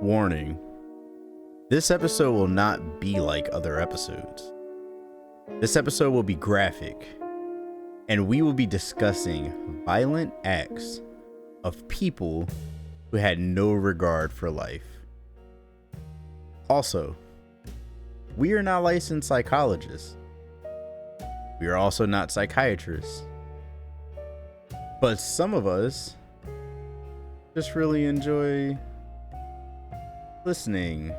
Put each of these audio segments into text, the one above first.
Warning. This episode will not be like other episodes. This episode will be graphic, and we will be discussing violent acts of people who had no regard for life. Also, we are not licensed psychologists. We are also not psychiatrists. But some of us just really enjoy listening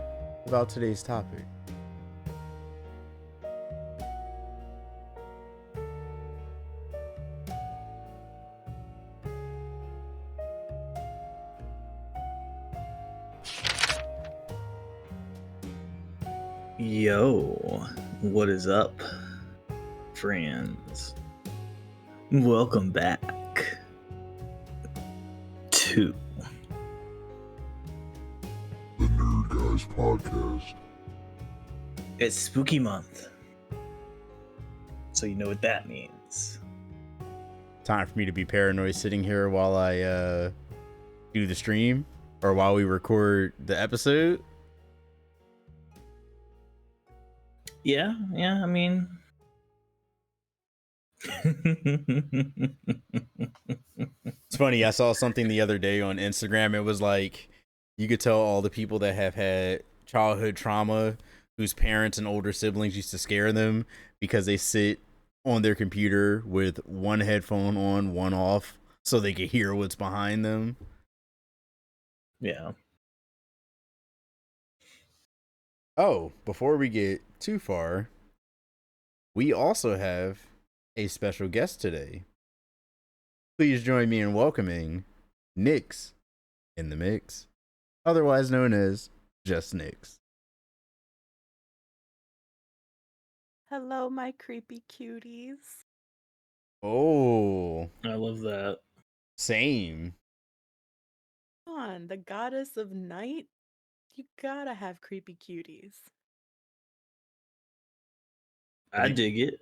about today's topic. Yo, what is up, friends? Welcome back to the Nerd Guys Podcast. It's Spooky Month, so you know what that means. Time for me to be paranoid sitting here while I do the stream or while we record the episode. Yeah, I mean... It's funny, I saw something the other day on Instagram. It was like, you could tell all the people that have had childhood trauma whose parents and older siblings used to scare them because they sit on their computer with one headphone on, one off, so they could hear what's behind them. Yeah. Oh, before we get too far, we also have a special guest today. Please join me in welcoming Nyx in the mix, otherwise known as just Nyx. Hello, my creepy cuties. Oh, I love that. same. Come on, the goddess of night? You gotta have creepy cuties. I dig it.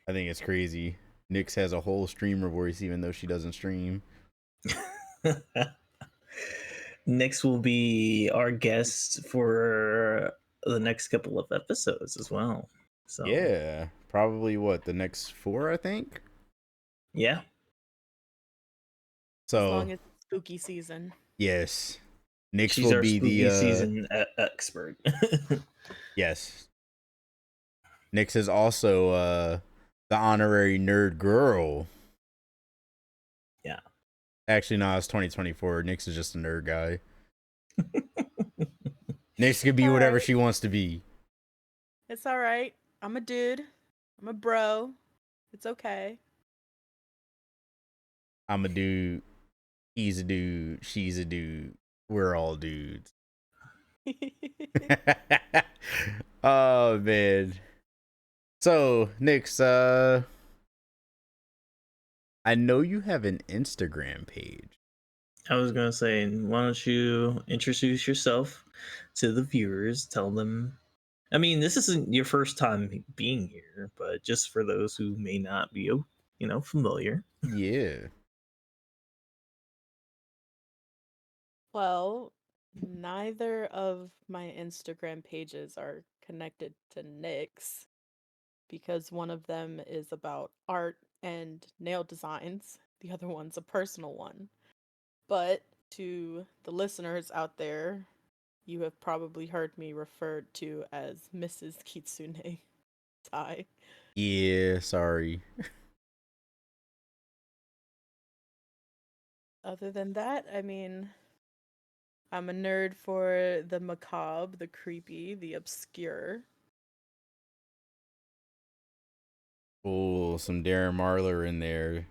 I think it's crazy. Nyx has a whole streamer voice even though she doesn't stream. Next will be our guest for the next couple of episodes as well. So Yeah, probably the next 4, I think. yeah. So As long as it's spooky season. yes, Nyx She's will our be spooky the season expert. yes. Nyx is also the honorary nerd girl. Yeah. Actually, no, it's 2024. Nyx is just a nerd guy. Nyx could be whatever she wants to be. It's alright. I'm a dude. I'm a bro. It's okay. I'm a dude. He's a dude. She's a dude. We're all dudes. Oh man. So, Nyx, I know you have an Instagram page. I was gonna say, why don't you introduce yourself to the viewers? Tell them. I mean, this isn't your first time being here, but just for those who may not be, familiar. Yeah. Well, neither of my Instagram pages are connected to Nyx because one of them is about art and nail designs. The other one's a personal one. But to the listeners out there, you have probably heard me referred to as Mrs. Kitsune Tai. Yeah, sorry. Other than that, I mean, I'm a nerd for the macabre, the creepy, the obscure. Oh, some Darren Marlar in there.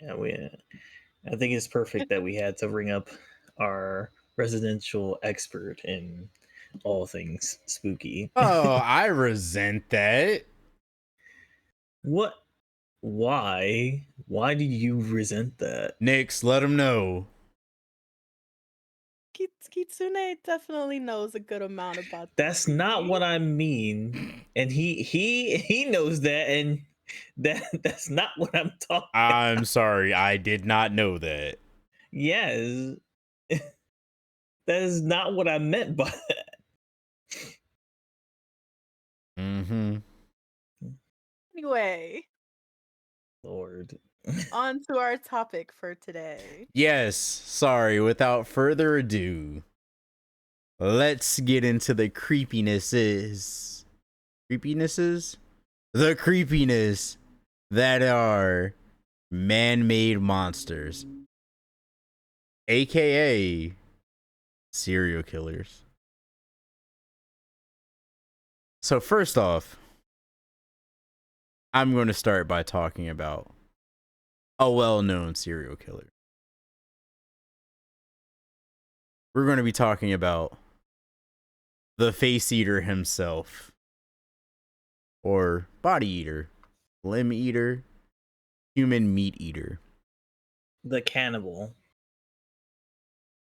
Yeah, I think it's perfect that we had to bring up our residential expert in all things spooky. Oh, I resent that. What? Why? Why do you resent that? Nyx, let him know. Kitsune definitely knows a good amount about That's not what I mean, and he knows that, and that's not what I'm talking. I'm sorry, I did not know that. Yes. That is not what I meant by that. Mm-hmm. Anyway, Lord. on to our topic for today. Yes, sorry, without further ado, let's get into the creepinesses. Creepinesses? The creepiness that are man-made monsters, aka serial killers. So first off, I'm going to start by talking about a well-known serial killer. We're going to be talking about the face eater himself, or body eater, limb eater, human meat eater, The cannibal.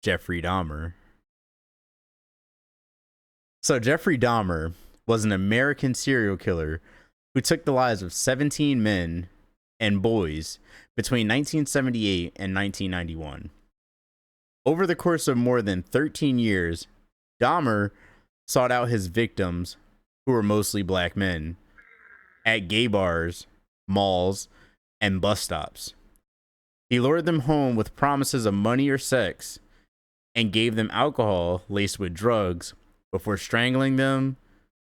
Jeffrey Dahmer. So Jeffrey Dahmer was an American serial killer who took the lives of 17 men and boys between 1978 and 1991. Over the course of more than 13 years, Dahmer sought out his victims, who were mostly black men, at gay bars, malls, and bus stops. He lured them home with promises of money or sex and gave them alcohol laced with drugs before strangling them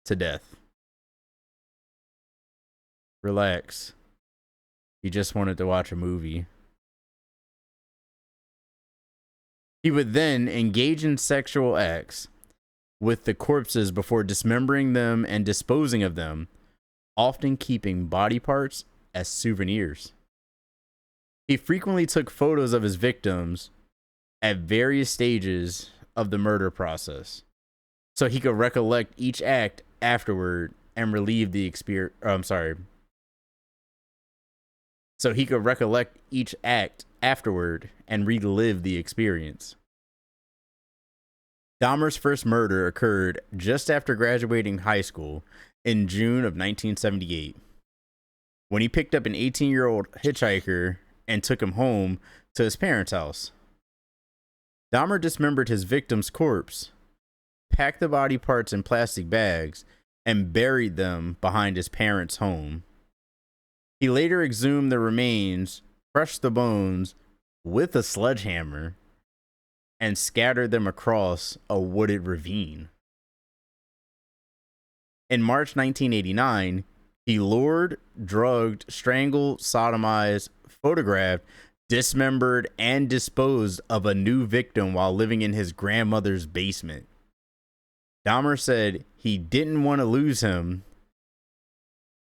to death. Relax. He just wanted to watch a movie. He would then engage in sexual acts with the corpses before dismembering them and disposing of them, often keeping body parts as souvenirs. He frequently took photos of his victims at various stages of the murder process, so he could recollect each act afterward and relieve the experience. So he could recollect each act afterward and relive the experience. Dahmer's first murder occurred just after graduating high school in June of 1978, when he picked up an 18-year-old hitchhiker and took him home to his parents' house. Dahmer dismembered his victim's corpse, packed the body parts in plastic bags, and buried them behind his parents' home. He later exhumed the remains, crushed the bones with a sledgehammer, and scattered them across a wooded ravine. In March 1989, he lured, drugged, strangled, sodomized, photographed, dismembered, and disposed of a new victim while living in his grandmother's basement. Dahmer said he didn't want to lose him,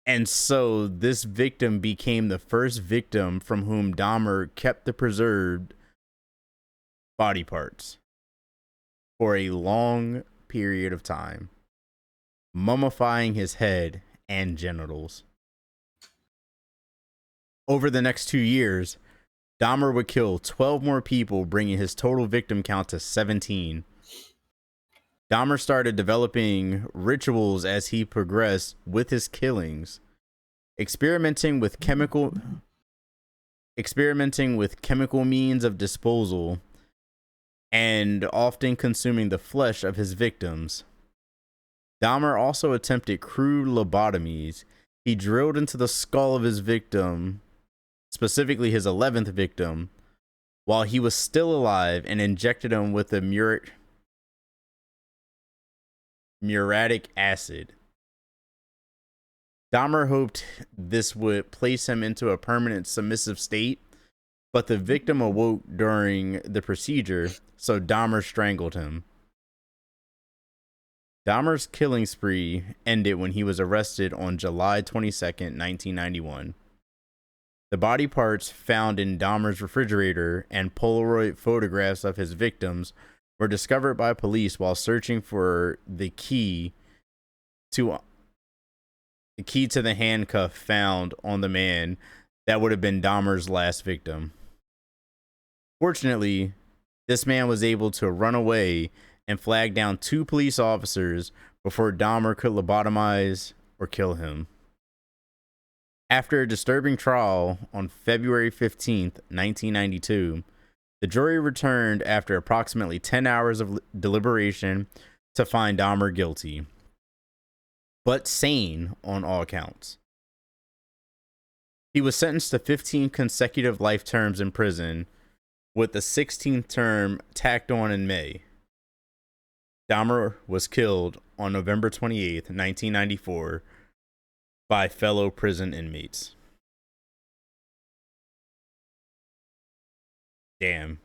and so this victim became the first victim from whom Dahmer kept the preserved body parts for a long period of time, mummifying his head and genitals. Over the next 2 years, Dahmer would kill 12 more people, bringing his total victim count to 17. Dahmer started developing rituals as he progressed with his killings, experimenting with chemical means of disposal, and often consuming the flesh of his victims. Dahmer also attempted crude lobotomies. He drilled into the skull of his victim, specifically his 11th victim, while he was still alive, and injected him with a muriatic acid. Dahmer hoped this would place him into a permanent submissive state, but the victim awoke during the procedure, so Dahmer strangled him. Dahmer's killing spree ended when he was arrested on July 22nd, 1991. The body parts found in Dahmer's refrigerator and Polaroid photographs of his victims were discovered by police while searching for the key to the handcuff found on the man that would have been Dahmer's last victim. Fortunately, this man was able to run away and flag down 2 police officers before Dahmer could lobotomize or kill him. After a disturbing trial on February 15th, 1992, The jury returned after approximately 10 hours of deliberation to find Dahmer guilty, but sane on all counts. He was sentenced to 15 consecutive life terms in prison, with the 16th term tacked on in May. Dahmer was killed on November 28th, 1994, by fellow prison inmates. Damn.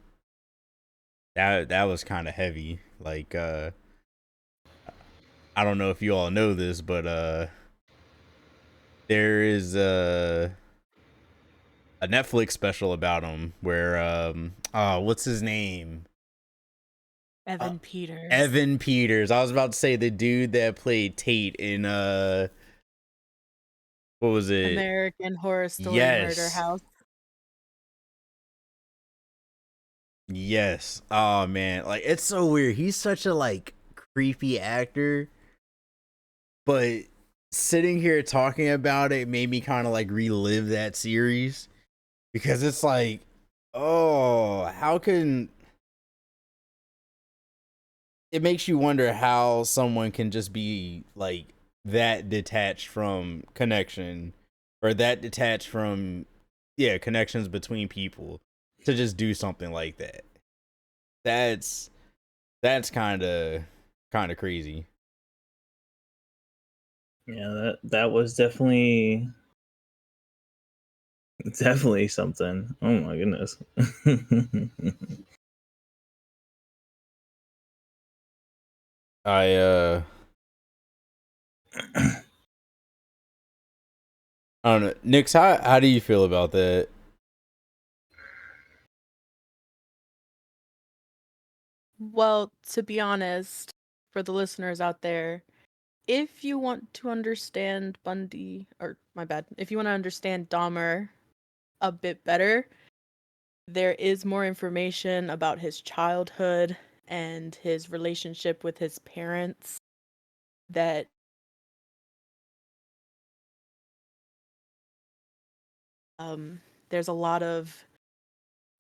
That was kind of heavy. Like, I don't know if you all know this, but there is a Netflix special about him where what's his name? Evan Peters. Evan Peters. I was about to say the dude that played Tate in what was it? American Horror Story Murder Yes. House. Yes. Oh man, like it's so weird. He's such a like creepy actor, but sitting here talking about it made me kind of like relive that series because it's like, oh, how can it makes you wonder how someone can just be like that detached from connection or that detached from connections between people to just do something like that. That's kind of crazy. Yeah, that was definitely something. Oh my goodness. I I don't know. Nix, how do you feel about that? Well, to be honest, for the listeners out there, if you want to understand Bundy, or my bad, if you want to understand Dahmer a bit better, there is more information about his childhood and his relationship with his parents that there's a lot of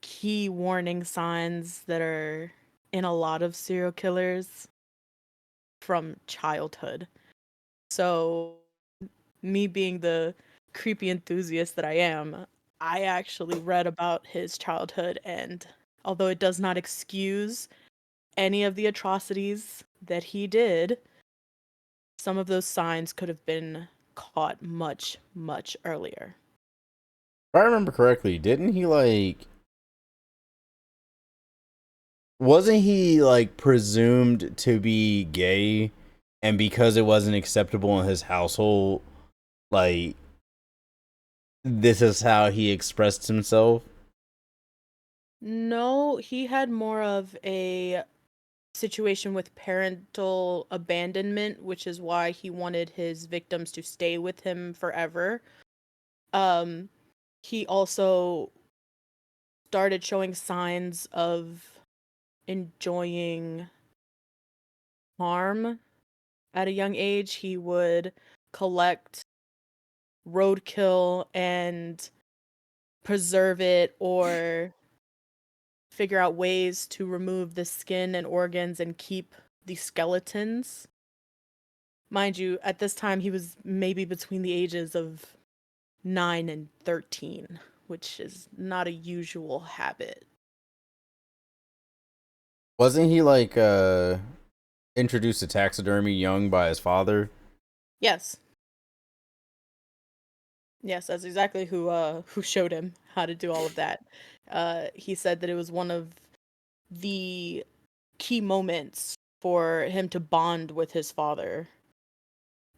key warning signs that are in a lot of serial killers from childhood. So, me being the creepy enthusiast that I am, I actually read about his childhood, and although it does not excuse any of the atrocities that he did, some of those signs could have been caught much, much earlier. If I remember correctly, didn't he like wasn't he like presumed to be gay and because it wasn't acceptable in his household, like this is how he expressed himself? No, he had more of a situation with parental abandonment, which is why he wanted his victims to stay with him forever. Um, he also started showing signs of enjoying harm at a young age. He would collect roadkill and preserve it or figure out ways to remove the skin and organs and keep the skeletons. Mind you, at this time he was maybe between the ages of 9 and 13, which is not a usual habit. Wasn't he like introduced to taxidermy young by his father? Yes. Yes, that's exactly who showed him how to do all of that. He said that it was one of the key moments for him to bond with his father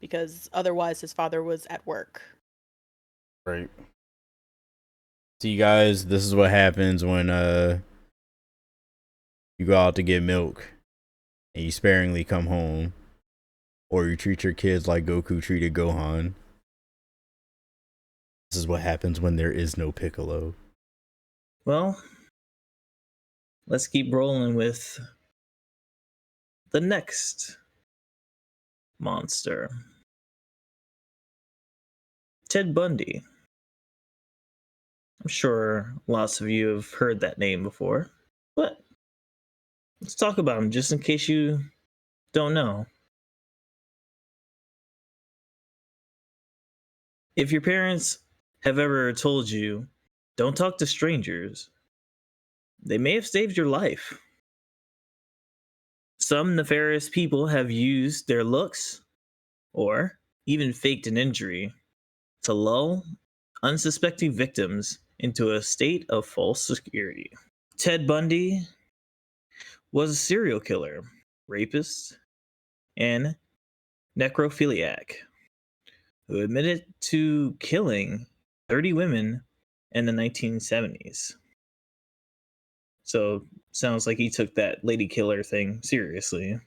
because otherwise his father was at work. Right. So you guys, this is what happens when you go out to get milk and you sparingly come home, or you treat your kids like Goku treated Gohan. This is what happens when there is no Piccolo. Well, let's keep rolling with the next monster. Ted Bundy. I'm sure lots of you have heard that name before. But let's talk about him just in case you don't know. If your parents have ever told you, don't talk to strangers, they may have saved your life. Some nefarious people have used their looks or even faked an injury to lull unsuspecting victims into a state of false security. Ted Bundy was a serial killer, rapist, and necrophiliac who admitted to killing 30 women in the 1970s. So, sounds like he took that lady killer thing seriously.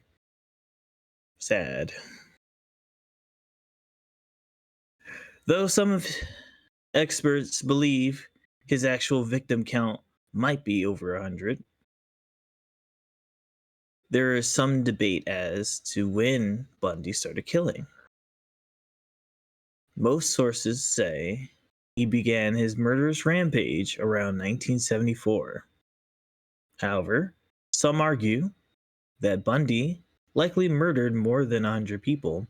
Sad. Though some of experts believe his actual victim count might be over 100, there is some debate as to when Bundy started killing. Most sources say he began his murderous rampage around 1974. However, some argue that Bundy likely murdered more than 100 people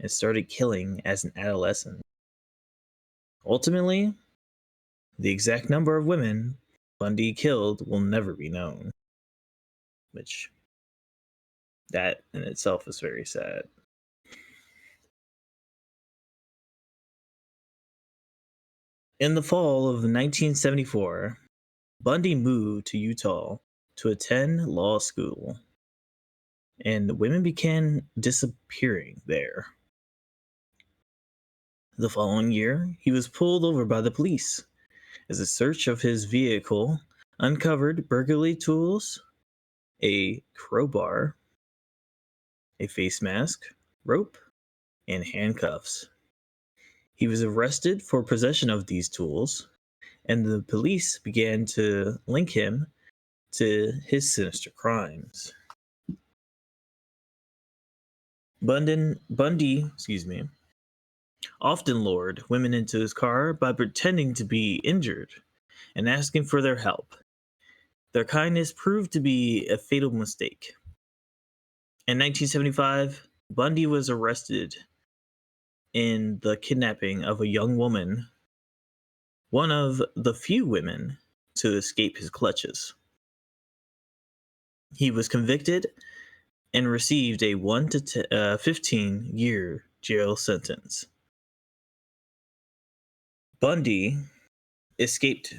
and started killing as an adolescent. Ultimately, the exact number of women Bundy killed will never be known, which that in itself is very sad. In the fall of 1974, Bundy moved to Utah to attend law school, and women began disappearing there. The following year, he was pulled over by the police as a search of his vehicle uncovered burglary tools, a crowbar, a face mask, rope, and handcuffs. He was arrested for possession of these tools, and the police began to link him to his sinister crimes. Bundy, often lured women into his car by pretending to be injured and asking for their help. Their kindness proved to be a fatal mistake. In 1975, Bundy was arrested in the kidnapping of a young woman, one of the few women to escape his clutches. He was convicted and received a 1 to 15-year jail sentence. Bundy escaped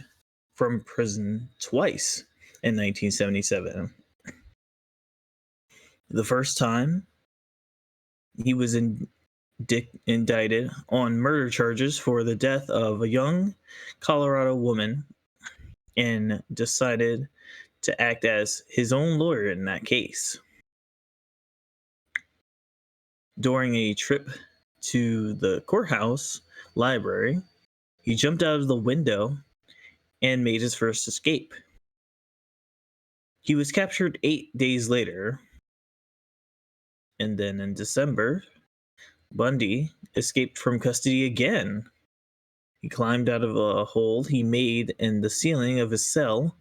from prison twice in 1977. The first time, he was indicted on murder charges for the death of a young Colorado woman and decided to act as his own lawyer in that case. During a trip to the courthouse library, he jumped out of the window and made his first escape. He was captured 8 days later, and then in December, Bundy escaped from custody again. He climbed out of a hole he made in the ceiling of his cell,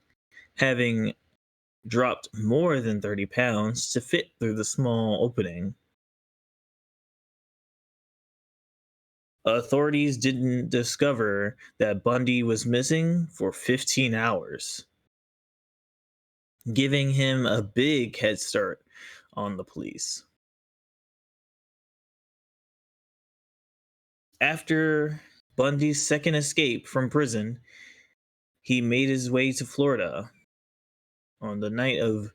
having dropped more than 30 pounds to fit through the small opening. Authorities didn't discover that Bundy was missing for 15 hours, giving him a big head start on the police. After Bundy's second escape from prison, he made his way to Florida on the night of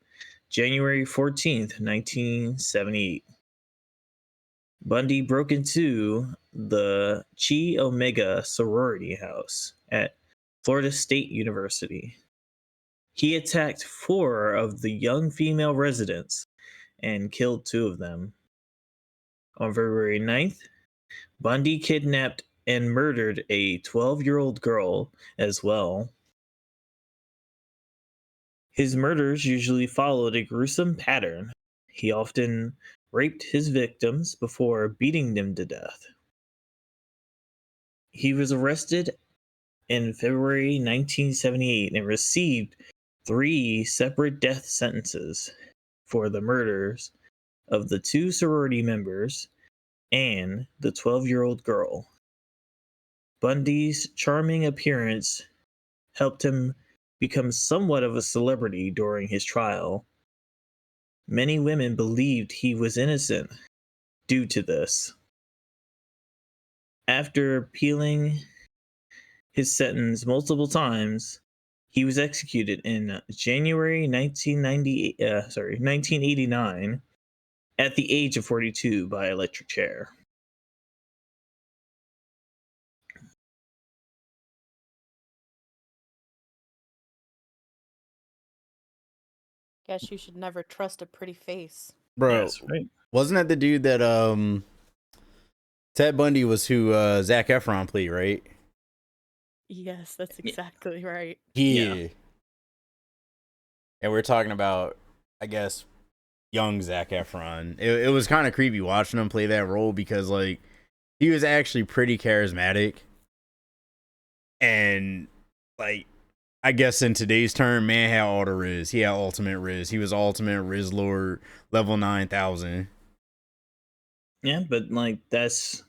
January 14th, 1978. Bundy broke into the Chi Omega sorority house at Florida State University. He attacked 4 of the young female residents and killed 2 of them. On February 9th, Bundy kidnapped and murdered a 12-year-old girl as well. His murders usually followed a gruesome pattern. He often raped his victims before beating them to death. He was arrested in February 1978 and received 3 separate death sentences for the murders of the 2 sorority members and the 12-year-old girl. Bundy's charming appearance helped him become somewhat of a celebrity during his trial. Many women believed he was innocent due to this. After appealing his sentence multiple times, he was executed in January 1989 at the age of 42 by electric chair. Guess you should never trust a pretty face. Bro, That's right. wasn't that the dude that Ted Bundy was who Zac Efron played, right? Yes, that's Yeah. exactly right. Yeah. And we're talking about, I guess, young Zac Efron. It was kind of creepy watching him play that role because, like, he was actually pretty charismatic. And, like, I guess in today's term, man had all the Riz. He had ultimate Riz. He was ultimate Riz Lord, level 9,000. Yeah, but like that's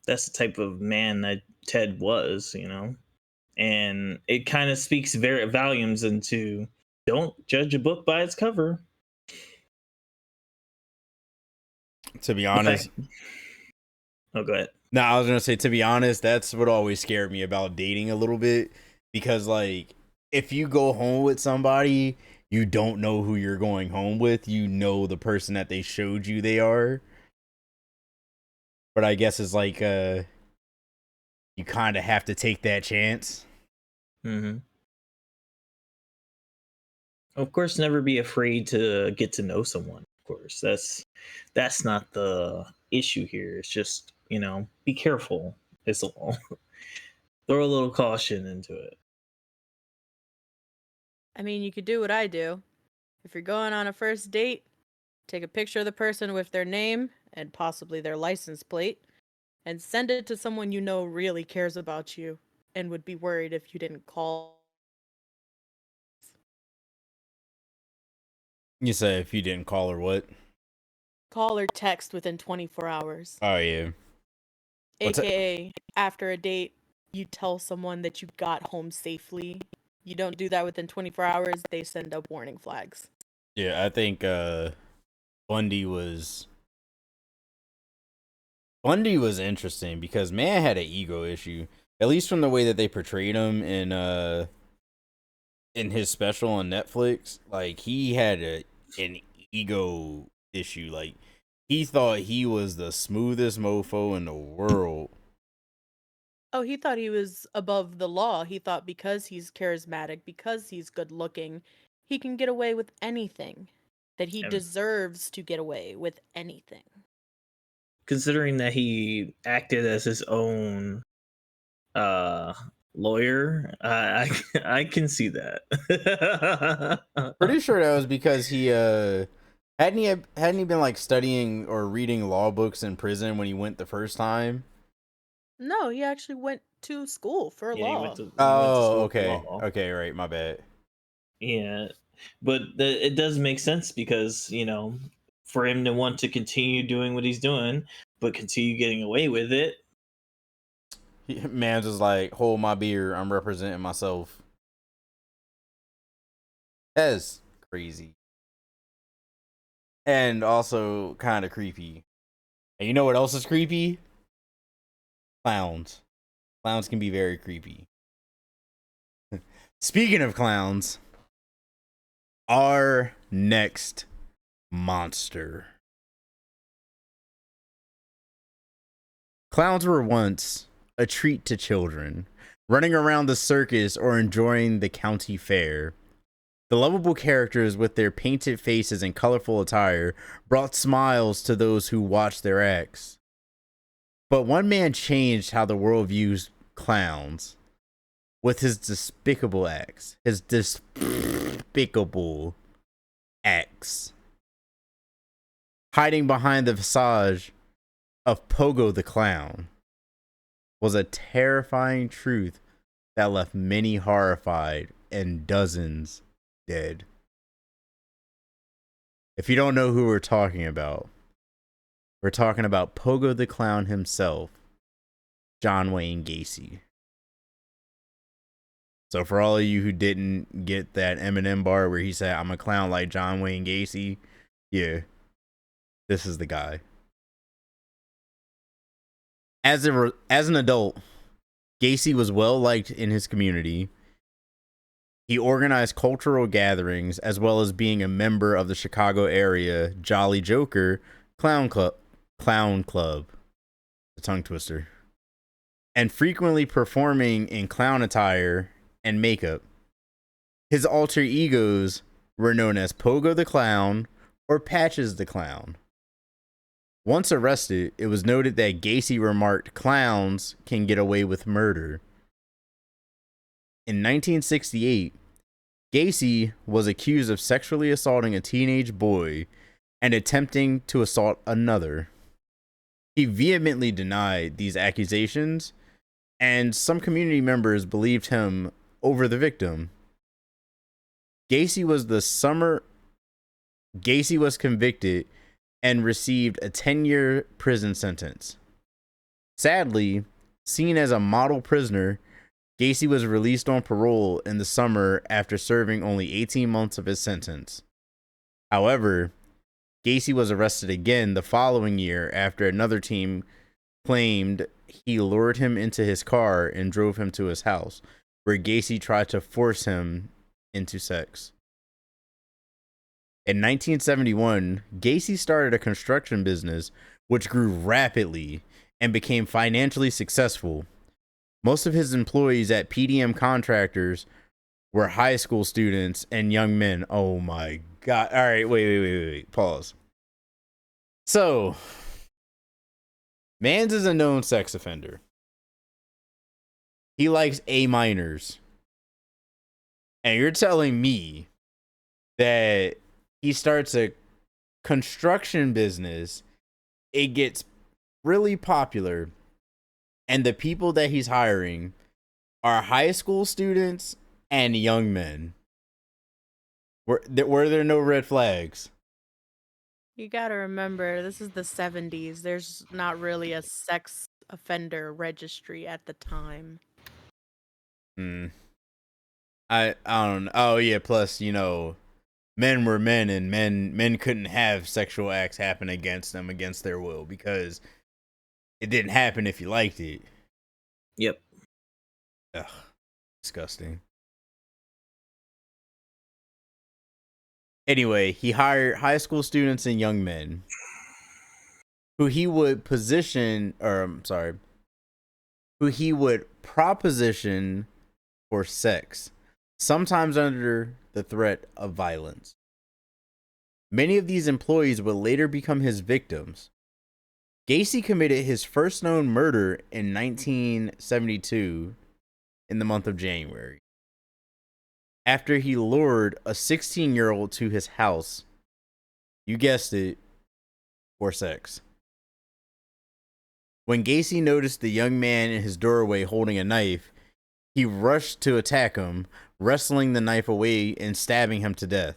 the type of man that Ted was, and it kind of speaks very volumes into don't judge a book by its cover. To be The honest, fact- Oh, go ahead. no, I was gonna say, to be honest, that's what always scared me about dating a little bit, because like if you go home with somebody, you don't know who you're going home with. You know the person that they showed you they are. But I guess it's like you kind of have to take that chance. Mm-hmm. Of course, never be afraid to get to know someone. Of course, that's not the issue here. It's just be careful. It's all. Throw a little caution into it. I mean, you could do what I do. If you're going on a first date, take a picture of the person with their name and possibly their license plate and send it to someone you know really cares about you and would be worried if you didn't call. You say if you didn't call or what? Call or text within 24 hours. Oh yeah. What's it? AKA, after a date, you tell someone that you got home safely. You don't do that within 24 hours, they send up warning flags. Yeah, I think Bundy was interesting because man had an ego issue. At least from the way that they portrayed him in his special on Netflix. Like he had an ego issue. Like he thought he was the smoothest mofo in the world. Oh, he thought he was above the law. He thought because he's charismatic, because he's good looking, he can get away with anything. That he And deserves to get away with anything. considering that he acted as his own uh lawyer, I can see that. Pretty sure that was because he hadn't he been like studying or reading law books in prison when he went the first time? No, he actually went to school for Yeah, he law. went to Oh, school for okay. law. Okay, right, my bad. Yeah, but it does make sense because for him to want to continue doing what he's doing, but continue getting away with it. Man's just like, hold my beer, I'm representing myself. That's crazy. And also kind of creepy. And you know what else is creepy? Clowns. Clowns can be very creepy. Speaking of clowns, our next monster. Clowns were once a treat to children, running around the circus or enjoying the county fair. The lovable characters with their painted faces and colorful attire brought smiles to those who watched their acts. But one man changed how the world views clowns with his despicable acts. His despicable acts. Hiding behind the visage of Pogo the Clown was a terrifying truth that left many horrified and dozens dead. If you don't know who we're talking about Pogo the Clown himself, John Wayne Gacy. So for all of you who didn't get that Eminem bar where he said, "I'm a clown like John Wayne Gacy," yeah, this is the guy. As an adult, Gacy was well liked in his community. He organized cultural gatherings as well as being a member of the Chicago area Jolly Joker Clown Club, a tongue twister, and frequently performing in clown attire and makeup. His alter egos were known as Pogo the Clown or Patches the Clown. Once arrested, it was noted that Gacy remarked, "Clowns can get away with murder." In 1968, Gacy was accused of sexually assaulting a teenage boy and attempting to assault another. He vehemently denied these accusations, and some community members believed him over the victim. Gacy was convicted and received a 10-year prison sentence. Sadly, seen as a model prisoner, Gacy was released on parole in the summer after serving only 18 months of his sentence. However, Gacy was arrested again the following year after another team claimed he lured him into his car and drove him to his house, where Gacy tried to force him into sex. In 1971, Gacy started a construction business which grew rapidly and became financially successful. Most of his employees at PDM Contractors were high school students and young men. Oh my God. All right, wait. Pause. So, Mans is a known sex offender. He likes A minors. And you're telling me that he starts a construction business, it gets really popular, and the people that he's hiring are high school students and young men. Were there no red flags? You gotta remember, this is the 70s. There's not really a sex offender registry at the time. I don't know. Oh yeah, plus, men were men, and men couldn't have sexual acts happen against them against their will because it didn't happen if you liked it. Yep. Ugh, disgusting. Anyway, he hired high school students and young men who he would proposition for sex, sometimes under the threat of violence. Many of these employees would later become his victims. Gacy committed his first known murder in 1972 in the month of January, after he lured a 16-year-old to his house, you guessed it, for sex. When Gacy noticed the young man in his doorway holding a knife, he rushed to attack him, wrestling the knife away and stabbing him to death.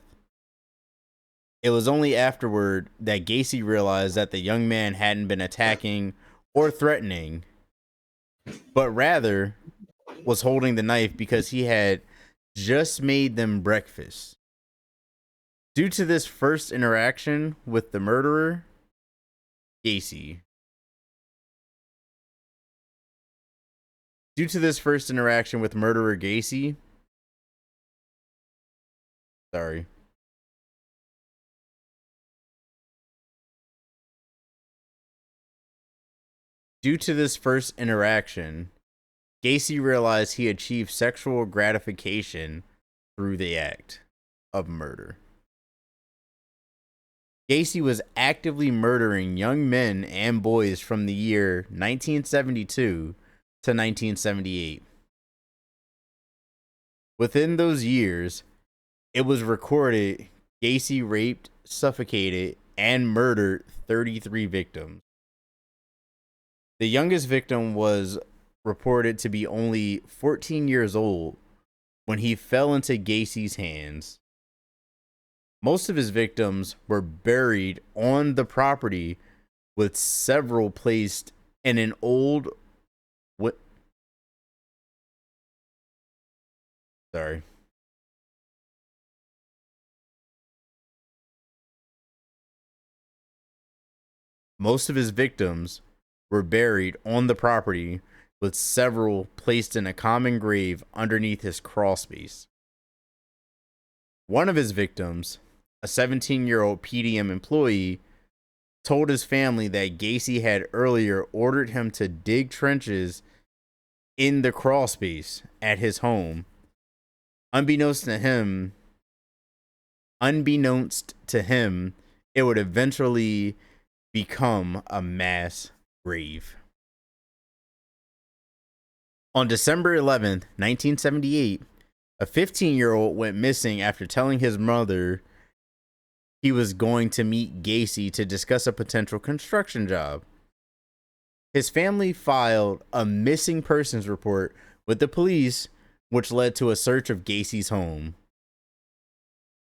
It was only afterward that Gacy realized that the young man hadn't been attacking or threatening, but rather was holding the knife because he had just made them breakfast. Due to this first interaction with the murderer, Gacy. Due to this first interaction with murderer Gacy, sorry. Due to this first interaction, Gacy realized he achieved sexual gratification through the act of murder. Gacy was actively murdering young men and boys from the year 1972 to 1978. Within those years, it was recorded Gacy raped, suffocated, and murdered 33 victims. The youngest victim was reported to be only 14 years old when he fell into Gacy's hands. Most of his victims were buried on the property, with several placed in an old what sorry. Most of his victims were buried on the property, with several placed in a common grave underneath his crawl space. One of his victims, a 17-year-old PDM employee, told his family that Gacy had earlier ordered him to dig trenches in the crawl space at his home. Unbeknownst to him, it would eventually become a mass grave. On December 11th, 1978, a 15-year-old went missing after telling his mother he was going to meet Gacy to discuss a potential construction job. His family filed a missing persons report with the police, which led to a search of Gacy's home.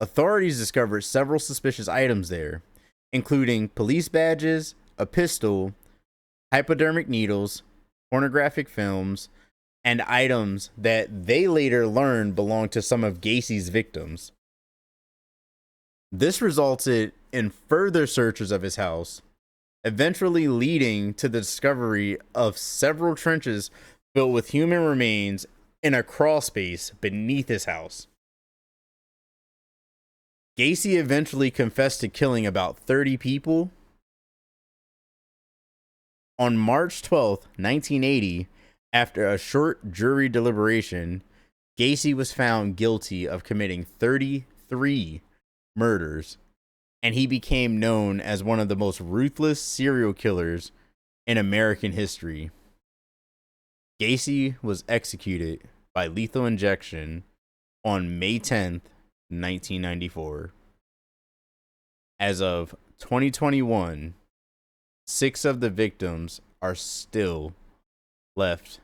Authorities discovered several suspicious items there, including police badges, a pistol, hypodermic needles, pornographic films, and items that they later learned belonged to some of Gacy's victims. This resulted in further searches of his house, eventually leading to the discovery of several trenches filled with human remains in a crawl space beneath his house. Gacy eventually confessed to killing about 30 people. On March 12th, 1980, after a short jury deliberation, Gacy was found guilty of committing 33 murders, and he became known as one of the most ruthless serial killers in American history. Gacy was executed by lethal injection on May 10th, 1994. As of 2021, 6 of the victims are still left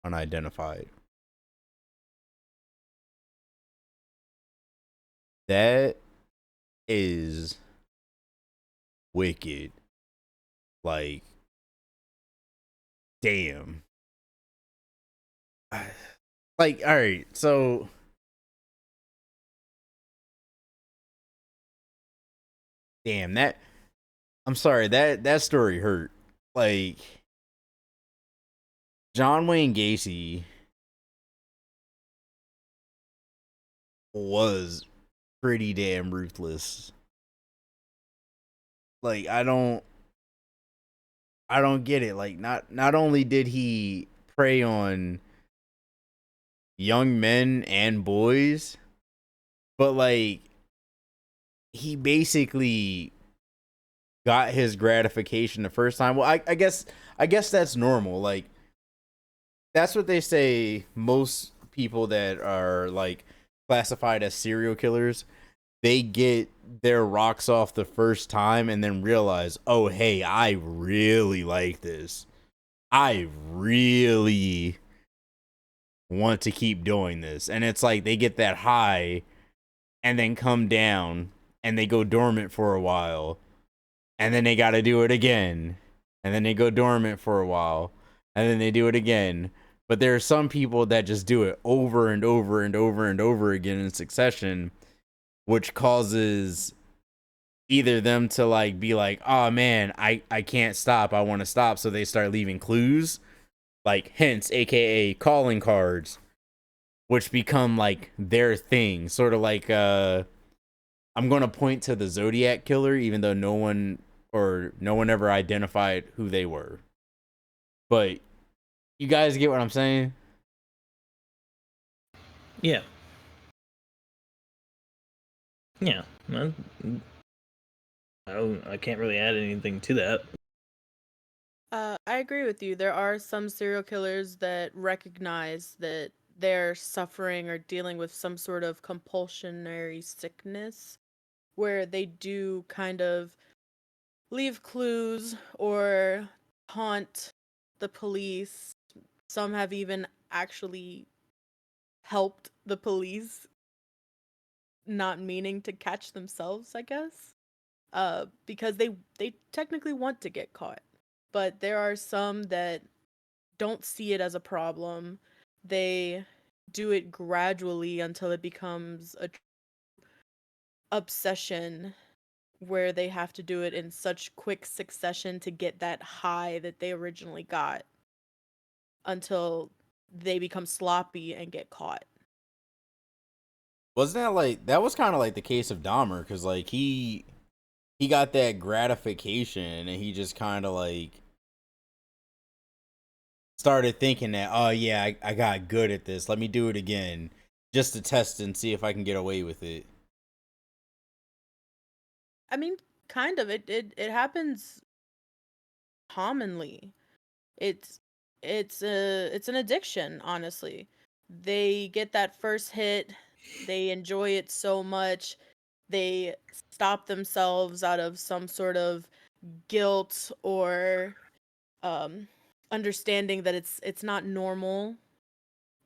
unidentified. That is wicked. Like, damn. Like, all right, so damn that. I'm sorry, that story hurt. Like, John Wayne Gacy was pretty damn ruthless. Like, I don't get it. Like, not only did he prey on young men and boys, but like he basically got his gratification the first time. Well, I guess that's normal. Like, that's what they say. Most people that are like classified as serial killers, they get their rocks off the first time and then realize, oh hey, I really like this. I really want to keep doing this. And it's like they get that high and then come down and they go dormant for a while. And then they got to do it again. And then they go dormant for a while. And then they do it again. But there are some people that just do it over and over and over and over again in succession, which causes either them to like be like, oh man, I can't stop. I want to stop. So they start leaving clues, like hints, aka calling cards, which become like their thing. Sort of like I'm gonna point to the Zodiac killer, even though no one ever identified who they were. But you guys get what I'm saying? Yeah. Yeah. I can't really add anything to that. I agree with you. There are some serial killers that recognize that they're suffering or dealing with some sort of compulsionary sickness where they do kind of leave clues or haunt the police. Some have even actually helped the police not meaning to catch themselves, I guess. Because they technically want to get caught. But there are some that don't see it as a problem. They do it gradually until it becomes a obsession where they have to do it in such quick succession to get that high that they originally got until they become sloppy and get caught. Wasn't that like that was kind of like the case of Dahmer because like he got that gratification and he just kind of like started thinking that, oh yeah, I got good at this, let me do it again just to test and see if I can get away with it. I mean, kind of. It happens commonly. It's it's an addiction, honestly. They get that first hit, they enjoy it so much, they stop themselves out of some sort of guilt or um understanding that it's not normal.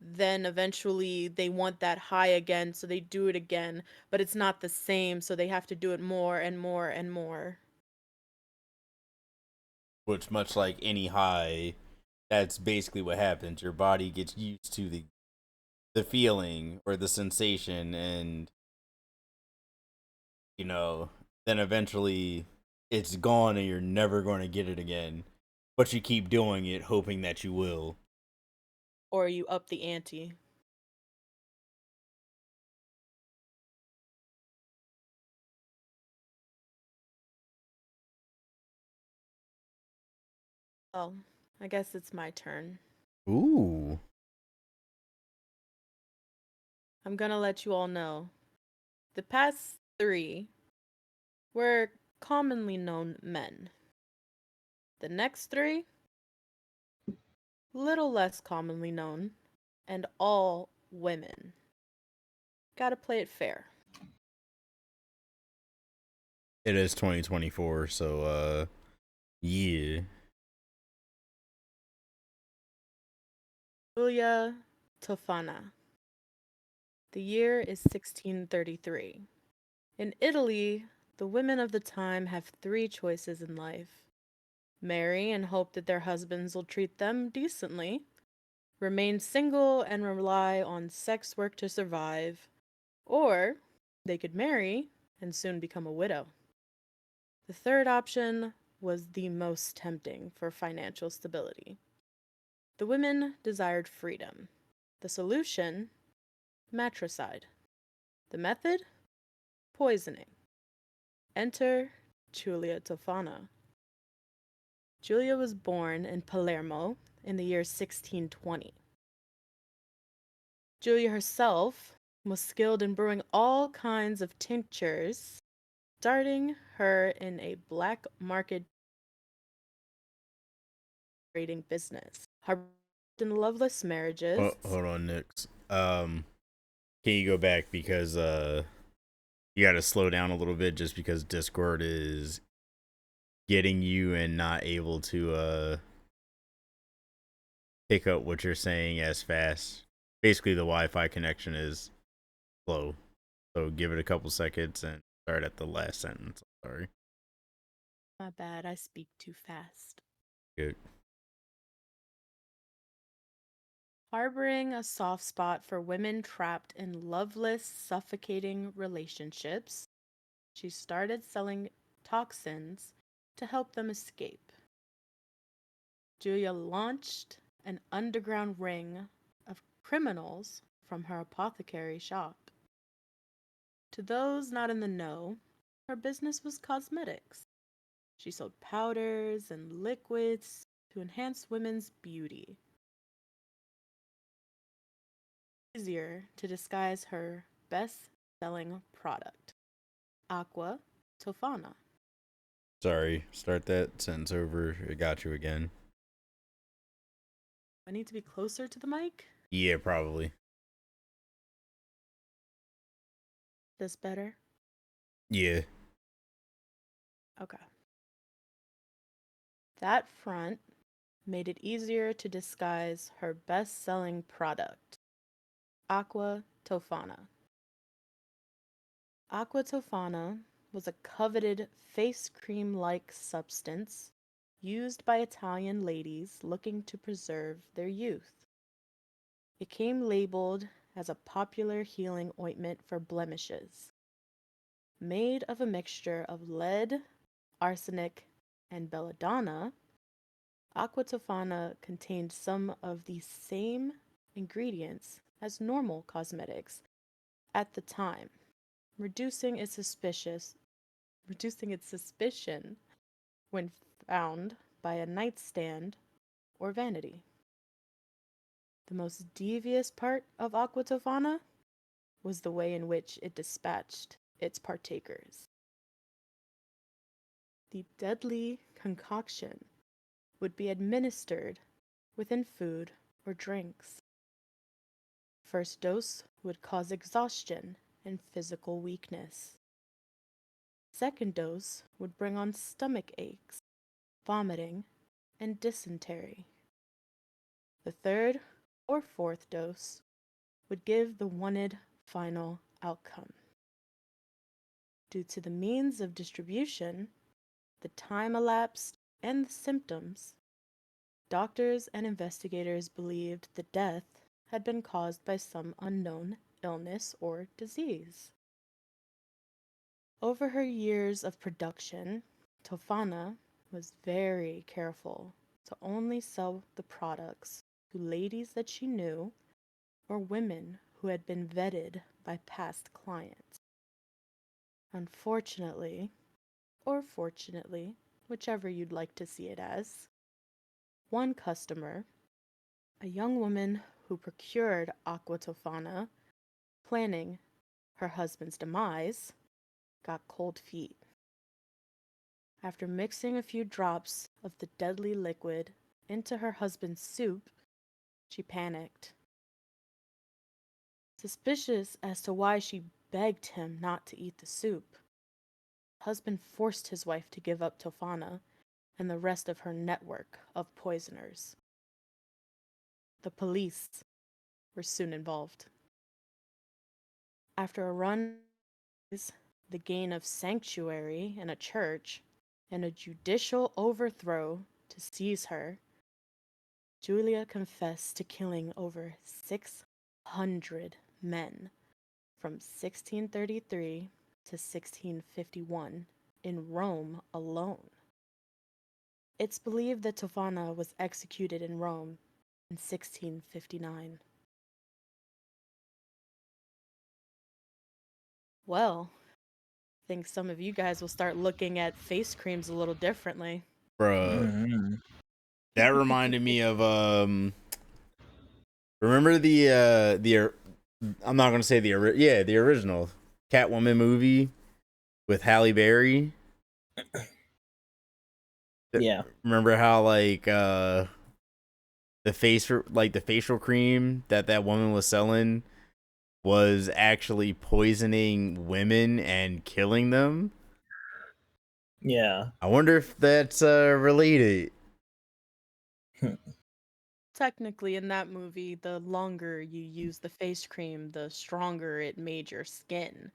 Then eventually they want that high again, so they do it again, but it's not the same, so they have to do it more and more and more. Which, much like any high, that's basically what happens. Your body gets used to the feeling or the sensation, and you know, then eventually it's gone, and you're never going to get it again. But you keep doing it, hoping that you will. Or you up the ante. Well, I guess it's my turn. Ooh. I'm gonna let you all know. The past three were commonly known men. The next three, little less commonly known, and all women. Gotta play it fair. It is 2024, so yeah. Julia Tofana. The year is 1633. In Italy, the women of the time have three choices in life: marry and hope that their husbands will treat them decently, remain single and rely on sex work to survive, or they could marry and soon become a widow. The third option was the most tempting for financial stability. The women desired freedom. The solution? Matricide. The method? Poisoning. Enter Giulia Tofana. Julia was born in Palermo in the year 1620. Julia herself was skilled in brewing all kinds of tinctures, starting her in a black market trading business. Harbored in loveless marriages. Hold on, Nix. Can you go back because you got to slow down a little bit just because Discord is getting you and not able to pick up what you're saying as fast. Basically, the Wi-Fi connection is slow, so give it a couple seconds and start at the last sentence. Sorry. My bad, I speak too fast. Good. Harboring a soft spot for women trapped in loveless, suffocating relationships, she started selling toxins to help them escape. Julia launched an underground ring of criminals from her apothecary shop. To those not in the know, her business was cosmetics. She sold powders and liquids to enhance women's beauty. Easier to disguise her best-selling product, Aqua Tofana. Sorry. Start that sentence over. It got you again. I need to be closer to the mic. Yeah, probably. This better? Yeah. Okay. That front made it easier to disguise her best-selling product, Aqua Tofana. Aqua tofana was a coveted face cream like substance used by Italian ladies looking to preserve their youth. It came labeled as a popular healing ointment for blemishes. Made of a mixture of lead, arsenic, and belladonna, aqua tofana contained some of the same ingredients as normal cosmetics at the time, reducing its suspicion when found by a nightstand or vanity. The most devious part of aqua tofana was the way in which it dispatched its partakers. The deadly concoction would be administered within food or drinks. First dose would cause exhaustion and physical weakness. Second dose would bring on stomach aches, vomiting, and dysentery. The third or fourth dose would give the wanted final outcome. Due to the means of distribution, the time elapsed, and the symptoms, doctors and investigators believed the death had been caused by some unknown illness or disease. Over her years of production, Tofana was very careful to only sell the products to ladies that she knew or women who had been vetted by past clients. Unfortunately, or fortunately, whichever you'd like to see it as, one customer, a young woman who procured aqua tofana, planning her husband's demise, got cold feet. After mixing a few drops of the deadly liquid into her husband's soup, she panicked. Suspicious as to why she begged him not to eat the soup, the husband forced his wife to give up Tofana and the rest of her network of poisoners. The police were soon involved. After a run, the gain of sanctuary in a church, and a judicial overthrow to seize her, Julia confessed to killing over 600 men from 1633 to 1651 in Rome alone. It's believed that Tofana was executed in Rome in 1659. Well, I think some of you guys will start looking at face creams a little differently. Bruh. Mm-hmm. That reminded me of remember the I'm not gonna say the the original Catwoman movie with Halle Berry. Yeah. Remember how like the facial cream that woman was selling was actually poisoning women and killing them. Yeah. I wonder if that's related. Technically, in that movie, the longer you use the face cream, the stronger it made your skin.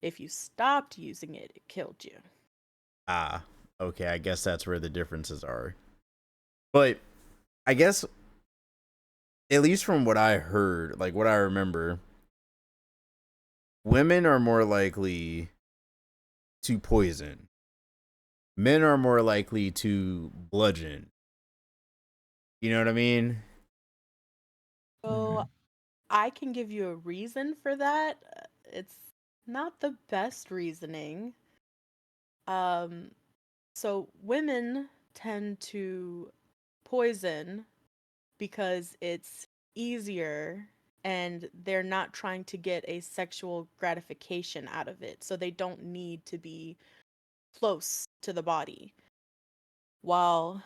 If you stopped using it, it killed you. Ah, okay, I guess that's where the differences are. But I guess at least from what I heard, like what I remember, women are more likely to poison. Men are more likely to bludgeon. You know what I mean? So I can give you a reason for that. It's not the best reasoning. Um, so women tend to poison because it's easier and they're not trying to get a sexual gratification out of it. So they don't need to be close to the body. While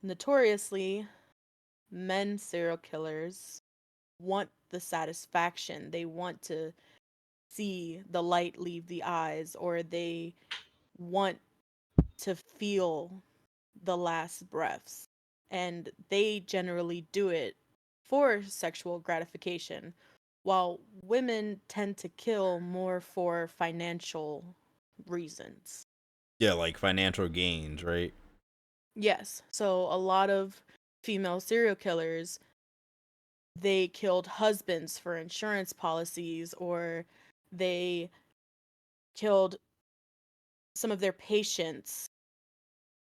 notoriously, men serial killers want the satisfaction. They want to see the light leave the eyes, or they want to feel the last breaths. And they generally do it for sexual gratification. while women tend to kill more for financial reasons. Yeah, like financial gains, right? Yes, so a lot of female serial killers, they killed husbands for insurance policies, or they killed some of their patients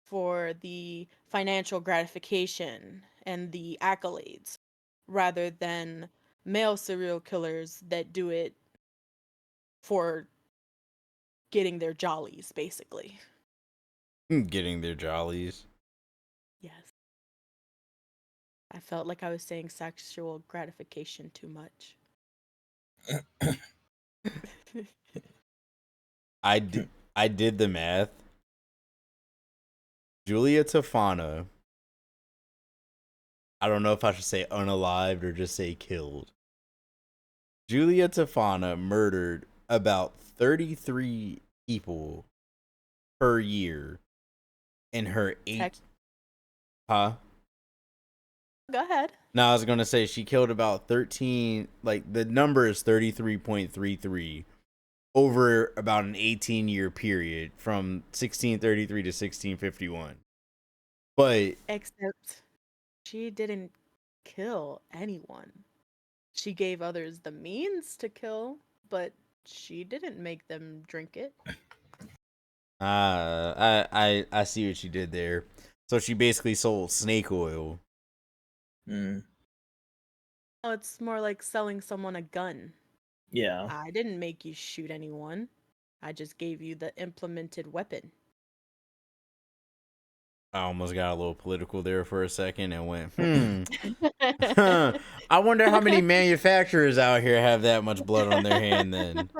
for the financial gratification and the accolades, rather than male serial killers that do it for getting their jollies, basically. Getting their jollies. Yes. I felt like I was saying sexual gratification too much. I did the math. Julia Tafana. I don't know if I should say unalived or just say killed. Julia Tafana murdered about 33 people per year in her Tech. Huh? Go ahead. No, I was gonna say she killed about 13. Like the number is 33.33 over about an 18-year period from 1633 to 1651. But Except she didn't kill anyone. She gave others the means to kill, but she didn't make them drink it. I see what she did there. So she basically sold snake oil. Mm, Oh, it's more like selling someone a gun. yeah. I didn't make you shoot anyone. I just gave you the implemented weapon. I almost got a little political there for a second and went, huh. I wonder how many manufacturers out here have that much blood on their hand then.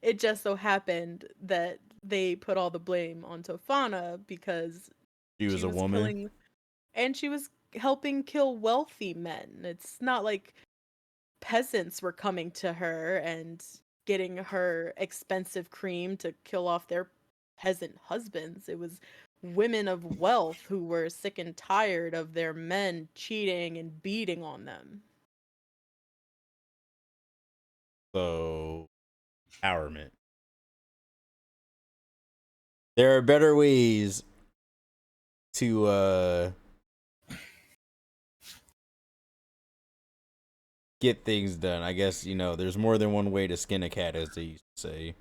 It just so happened that they put all the blame on Tofana because She was she a was woman. killing and she was helping kill wealthy men. It's not like peasants were coming to her and getting her expensive cream to kill off their peasant husbands. It was women of wealth who were sick and tired of their men cheating and beating on them. So, empowerment. There are better ways to get things done. I guess, there's more than one way to skin a cat, as they used to say.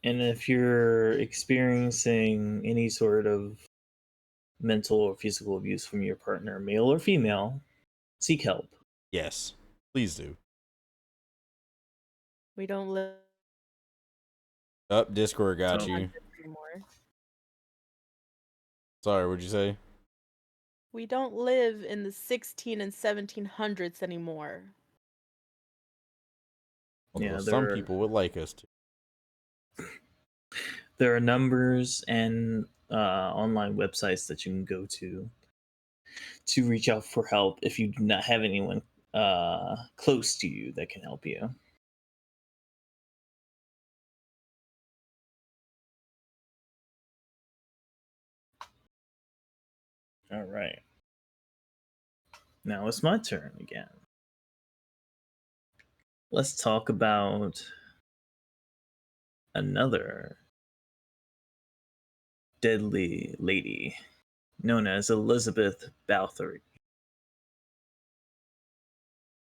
And if you're experiencing any sort of mental or physical abuse from your partner, male or female, seek help. Yes, please do. We don't live Up, Discord got So, you. anymore. Sorry, what'd you say? We don't live in the 16 and 1700s anymore. Although yeah, some people would like us to. there are numbers and online websites that you can go to reach out for help if you do not have anyone close to you that can help you. All right. Now it's my turn again. Let's talk about another deadly lady known as Elizabeth Bathory.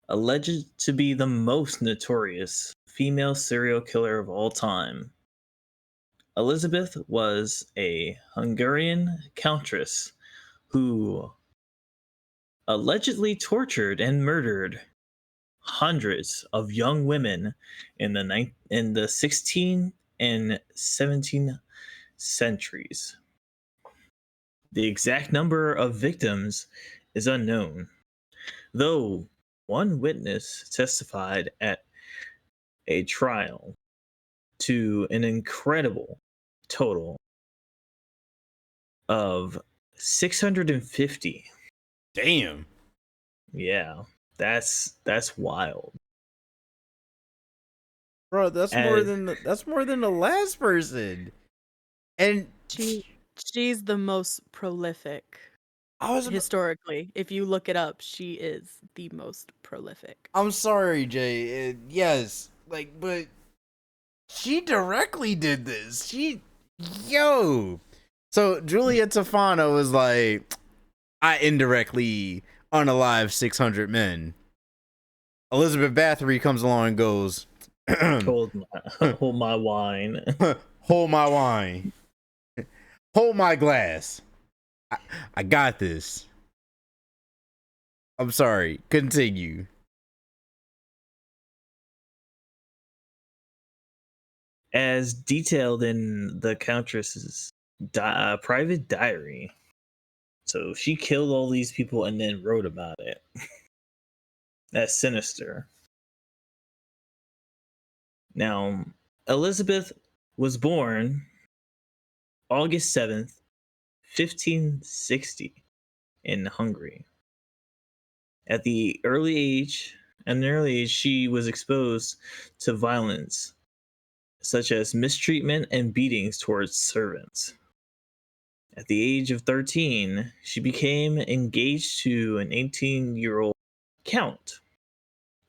Alleged to be the most notorious female serial killer of all time, Elizabeth was a Hungarian countess who allegedly tortured and murdered hundreds of young women in the 16 and 17 centuries. The exact number of victims is unknown, though one witness testified at a trial to an incredible total of 650. Damn. Yeah, that's wild. Bro, As that's more than the last person. And She She's the most prolific I was. historically. If you look it up, she is the most prolific. I'm sorry, Jay. Yes, like, but she directly did this. Yo. So Julia Tafano was like, I indirectly unalive 600 men. Elizabeth Bathory comes along and goes, Hold my wine. hold my wine, hold my glass. I got this. I'm sorry. Continue. As detailed in the Countess's private diary. So she killed all these people and then wrote about it. That's sinister. Now, Elizabeth was born August 7th, 1560, in Hungary. At an early age, she was exposed to violence, such as mistreatment and beatings towards servants. At the age of 13, she became engaged to an 18-year-old count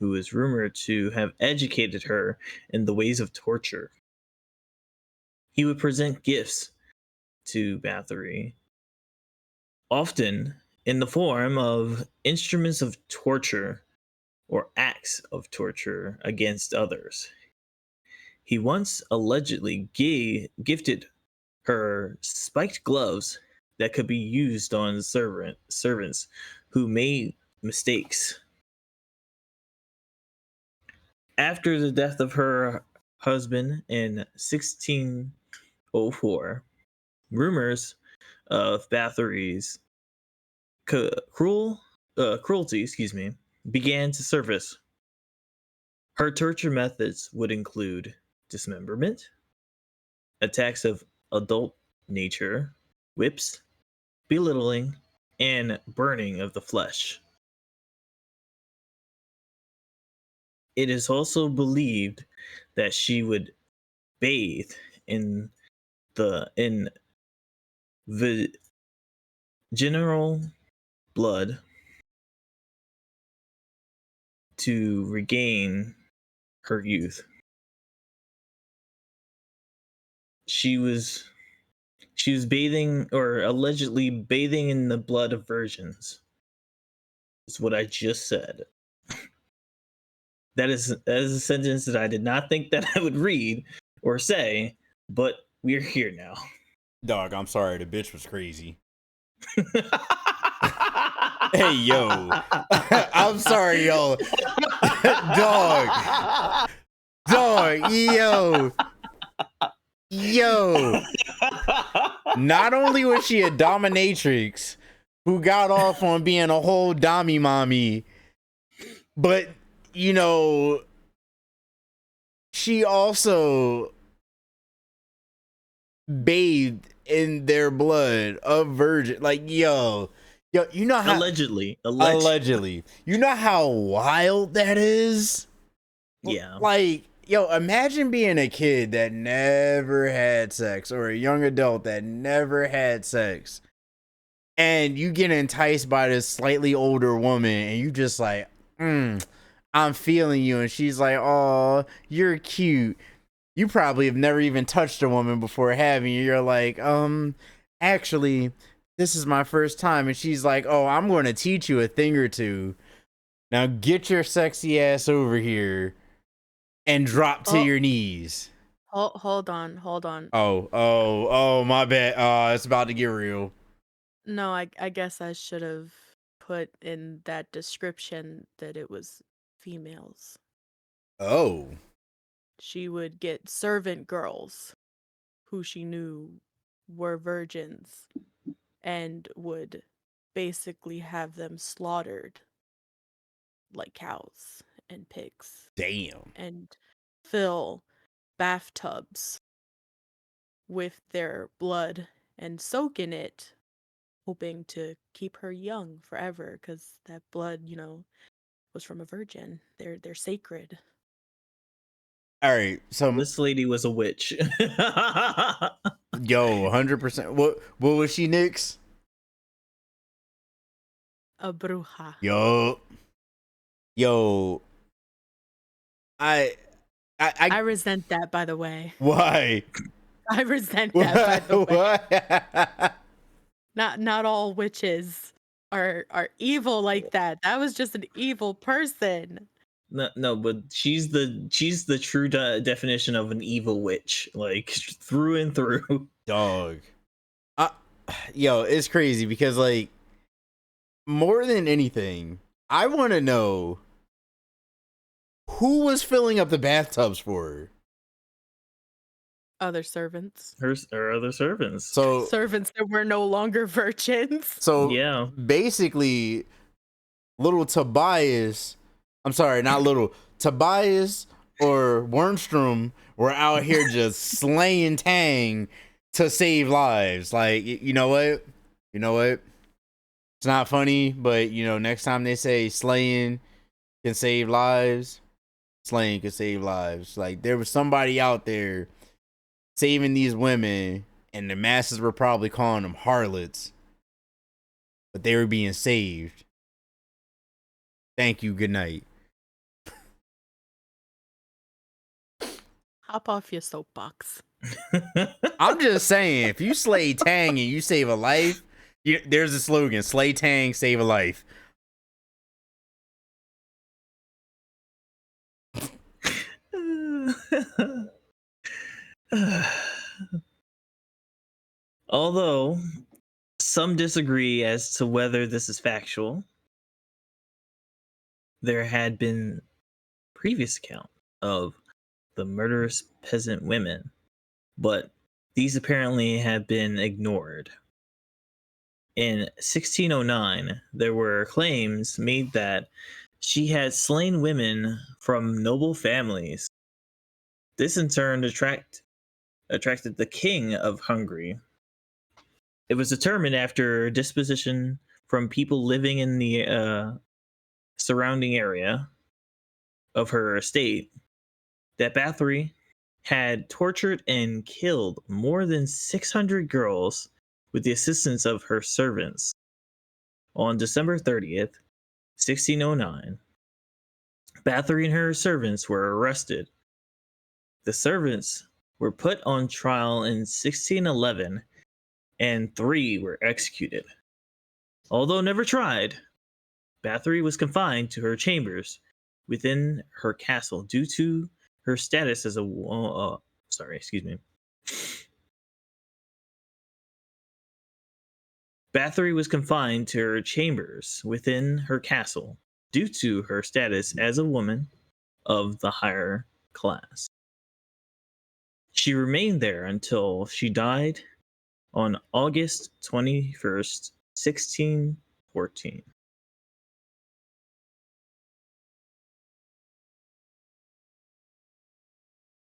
who is rumored to have educated her in the ways of torture. He would present gifts to Bathory, often in the form of instruments of torture or acts of torture against others. He once allegedly gifted her spiked gloves that could be used on servants who made mistakes. After the death of her husband in 1604, rumors of Bathory's cruelty, began to surface. Her torture methods would include dismemberment, attacks of adult nature, whips, belittling, and burning of the flesh. It is also believed that she would bathe in the general blood to regain her youth. She was bathing, or allegedly bathing, in the blood of virgins. Is what I just said. That is a sentence that I did not think that I would read or say, but we're here now. Dog, I'm sorry. The bitch was crazy. Hey, yo. I'm sorry, yo. Dog. Dog, yo. Yo. Not only was she a dominatrix who got off on being a whole dommy mommy, but, you know, she also bathed in their blood of virgin. Like, yo, you know how allegedly. You know how wild that is? Yeah. Like, yo, imagine being a kid that never had sex, or a young adult that never had sex, and you get enticed by this slightly older woman, and you just like, I'm feeling you, and she's like, oh, you're cute. You probably have never even touched a woman before having you. You're like, actually, this is my first time. And she's like, oh, I'm going to teach you a thing or two. Now get your sexy ass over here and drop to your knees. Hold on. Oh, my bad. It's about to get real. No, I guess I should have put in that description that it was females. Oh. She would get servant girls who she knew were virgins and would basically have them slaughtered like cows and pigs. Damn. And fill bathtubs with their blood and soak in it, hoping to keep her young forever, because that blood, was from a virgin. They're sacred. All right, so This lady was a witch. yo, 100%. What was she, Nyx? A bruja. Yo, I, I resent that, by the way. why? I resent that, by the way. Why? Not all witches are evil like that. That was just an evil person. No, but she's the true definition of an evil witch, like through and through. Dog. Yo, it's crazy because like more than anything, I want to know who was filling up the bathtubs for her. Other servants. Her other servants. So Servants that were no longer virgins. Yeah. basically, little Tobias, I'm sorry, not little Tobias or Wormstrom were out here just slaying Tang to save lives. Like, you know what? You know what? It's not funny, but you know, next time they say slaying can save lives, slaying can save lives. Like there was somebody out there saving these women, and the masses were probably calling them harlots, but they were being saved. Thank you. Good night. Hop off your soapbox. I'm just saying, if you slay Tang and you save a life, there's a slogan: slay Tang, save a life. Although some disagree as to whether this is factual, there had been previous account of the murderous peasant women, but these apparently have been ignored. In 1609, there were claims made that she had slain women from noble families. This in turn attracted the king of Hungary. It was determined after disposition from people living in the surrounding area of her estate that Bathory had tortured and killed more than 600 girls with the assistance of her servants. On December 30th, 1609, Bathory and her servants were arrested. The servants were put on trial in 1611, and 3 were executed. Although never tried, Bathory was confined to her chambers within her castle due to her status as a Bathory was confined to her chambers within her castle due to her status as a woman of the higher class. She remained there until she died on August 21st, 1614.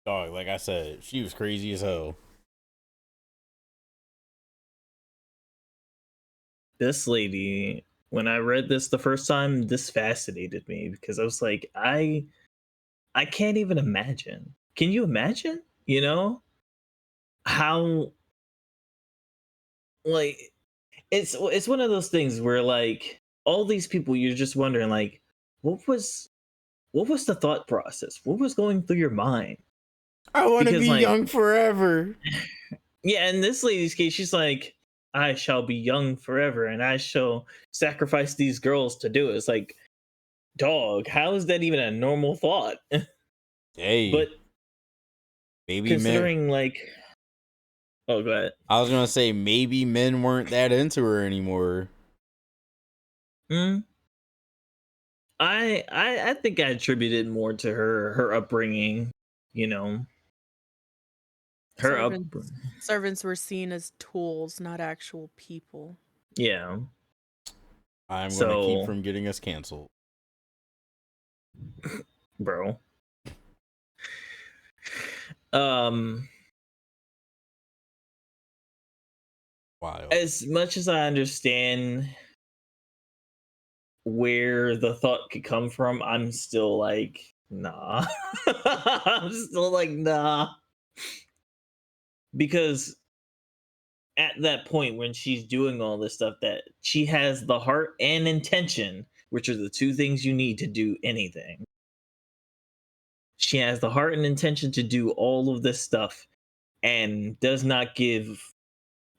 Dog, like I said, she was crazy as hell. This lady, when I read this the first time, this fascinated me because I was like, I can't even imagine. Can you imagine? You know how like it's one of those things where like all these people you're just wondering like what was the thought process? What was going through your mind? I want to Because be like young forever. yeah, in this lady's case, she's like, I shall be young forever and I shall sacrifice these girls to do it. It's like, dog, how is that even a normal thought? Hey, But maybe men. considering like oh go ahead. I was gonna say maybe men weren't that into her anymore. Hmm. I think I attributed more to her upbringing, you know. Her up Servants were seen as tools, not actual people. yeah. I'm gonna keep So from getting us canceled. bro. Um Wild. as much as I understand where the thought could come from, I'm still like nah. I'm still like, nah. Because at that point when she's doing all this stuff, that she has the heart and intention, which are the two things you need to do anything. She has the heart and intention to do all of this stuff and does not give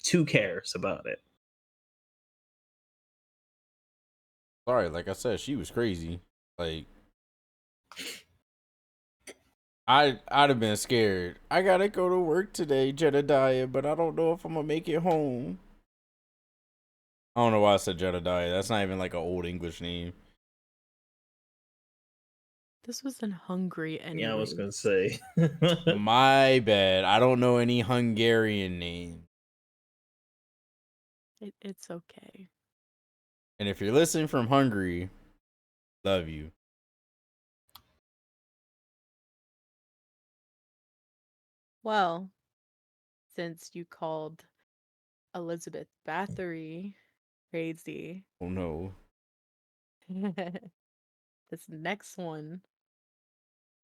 two cares about it. Sorry, like I said, she was crazy. Like I'd have been scared. I gotta go to work today, Jedediah, but I don't know if I'm gonna make it home. I don't know why I said Jedediah. That's not even like an old English name. This was in Hungary anyway. Yeah, I was gonna say. My bad. I don't know any Hungarian name. It's okay. And if you're listening from Hungary, love you. Well, since you called Elizabeth Bathory crazy, Oh no. this next one